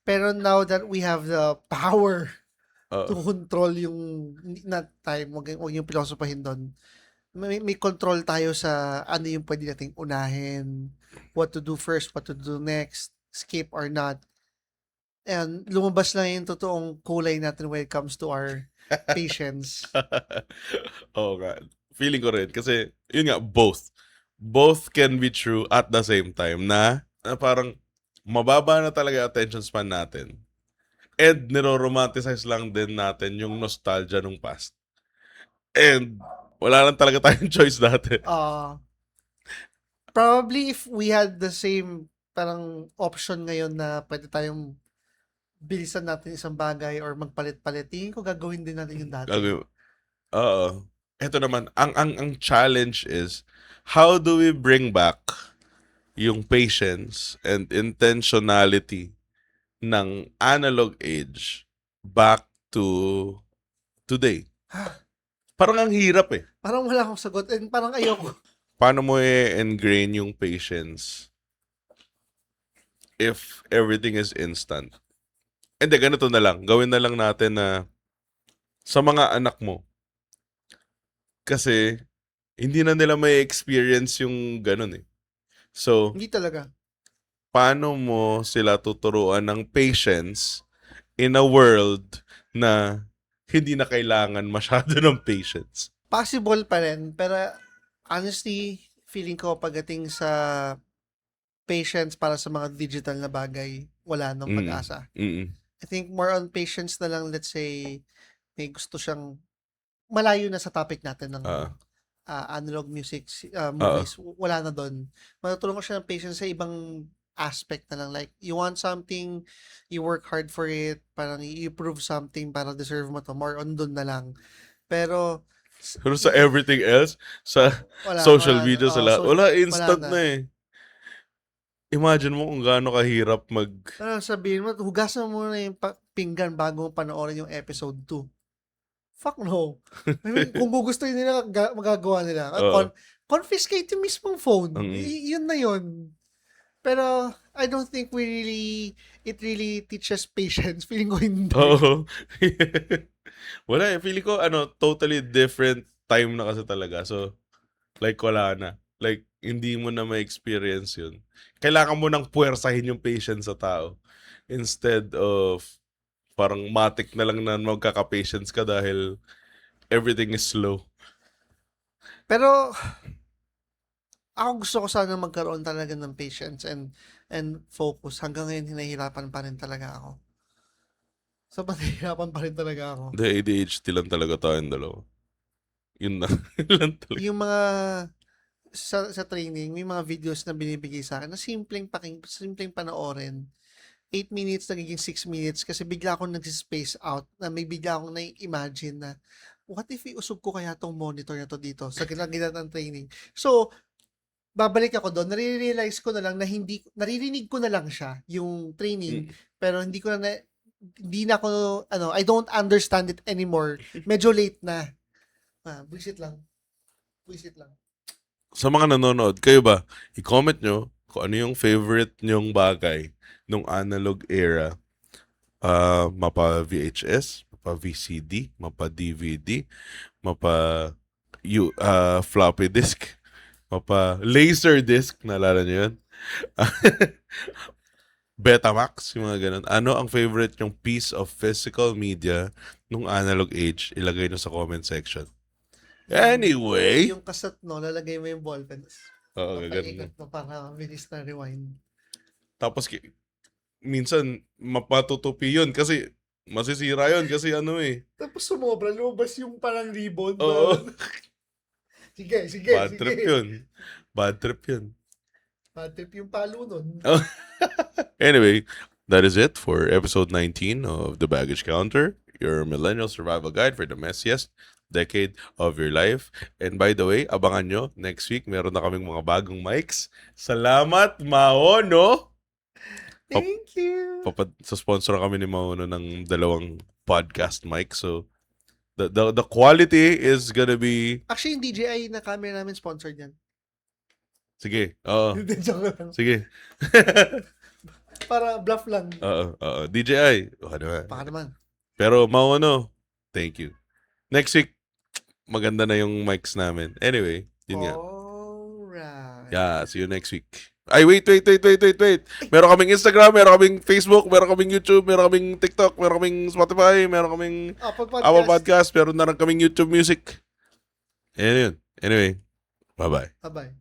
Pero now that we have the power to Oo. control yung, not time, wag yung pilosopahin doon. May control tayo sa ano yung pwede nating unahin, what to do first, what to do next, skip or not. And lumabas lang yung totoong kulay natin when it comes to our patience. Oo nga. Feeling ko rin. Kasi, yun nga, both. Both can be true at the same time na parang mababa na talaga attention span natin. And niro-romanticize lang din natin yung nostalgia nung past. And wala lang talaga tayong choice dati. Probably if we had the same parang option ngayon na pwede tayong bilisan natin isang bagay or magpalit-palit, tingin ko gagawin din natin yung dati. Oo. Ito naman, ang challenge is, how do we bring back yung patience and intentionality ng analog age back to today? Parang ang hirap eh. Parang wala akong sagot and parang ayoko. Paano mo i-engrain yung patience if everything is instant? Hindi, ganito na lang. Gawin na lang natin na sa mga anak mo. Kasi, hindi na nila may experience yung ganun eh. So, Hindi talaga. paano mo sila tuturuan ng patience in a world na hindi na kailangan masyado ng patience? Possible pa rin, pero honestly, feeling ko pagdating sa patience para sa mga digital na bagay, wala nang pag-asa. Mm-mm. I think more on patience na lang, let's say, may gusto siyang malayo na sa topic natin ng analog music movies. Wala na doon. Matutulungan ko siya ng patience sa ibang aspect na lang. Like, you want something, you work hard for it, parang you prove something para deserve mo to. More on doon na lang. Pero sa everything else, sa social media, sa lahat, wala, instant na eh. Imagine mo kung gaano kahirap sabihin mo, hugasan mo na yung pinggan bago mo panoorin yung episode 2. Fuck no. I mean, kung gugustuhin nila, magagawa nila. Confiscate yung mismong phone. Yun na yun. Pero, I don't think it really teaches patience. Feeling ko hindi. Oo. Wala eh. Feeling ko, totally different time na kasi talaga. So, like, wala na. Like, hindi mo na ma-experience yun. Kailangan mo nang puwersahin yung patience sa tao. Instead of, parang matik na lang na magkaka-patience ka dahil everything is slow. Pero, ako gusto ko sana magkaroon talaga ng patience and focus. Hanggang ngayon, hinahirapan pa rin talaga ako. So, nahihirapan pa rin talaga ako. The ADHD lang talaga tayong dalawa. Yun na. Lang talaga. Yung mga sa training, may mga videos na binibigay sa akin na simpleng panoorin. 8 minutes, nagiging 6 minutes kasi bigla akong nag-space out na may bigla akong na-imagine na what if iusog ko kaya tong monitor na to dito sa gitna ng training. So, babalik ako doon, nare-realize ko na lang na naririnig ko na lang siya, yung training, pero hindi na ako, I don't understand it anymore. Medyo late na. Buisit lang. Sa mga nanonood, kayo ba, i-comment nyo kung ano yung favorite nyong bagay nung analog era. Mapa VHS, mapa VCD, mapa DVD, mapa floppy disk, mapa laser disk, naalala nyo yun? Betamax, yung mga ganun. Ano ang favorite yung piece of physical media nung analog age? Ilagay nyo sa comment section. Anyway. Yung kaset, lalagay mo yung ballpen. Oo, gaganda. Papaikot mo para mabilis na rewind. Tapos, minsan, mapatutupi yun kasi masisira yun kasi Tapos sumobra, lumabas yung parang ribbon. Oo. Sige. Bad trip yun. Bad trip yung palo nun. Anyway, that is it for episode 19 of The Baggage Counter, your millennial survival guide for the messiest, decade of your life. And by the way, abangan nyo, next week, meron na kaming mga bagong mics. Salamat, Maono! Thank you. Sa sponsor kami ni Maono ng 2 podcast mic. So, the quality is gonna be... Actually, yung DJI na camera namin sponsored yan. Sige, oo. Hindi, joke lang. Sige. Para bluff lang. Oo. DJI. Ano ba? Baka naman. Pero Maono, thank you. Next week, maganda na yung mics namin. Anyway, yun nga. Alright. Yeah, see you next week. Ay, wait. Meron kaming Instagram, meron kaming Facebook, meron kaming YouTube, meron kaming TikTok, meron kaming Spotify, meron kaming Apple Podcast, meron na rin kaming YouTube Music. Ayan yun. Anyway, bye-bye. Bye-bye.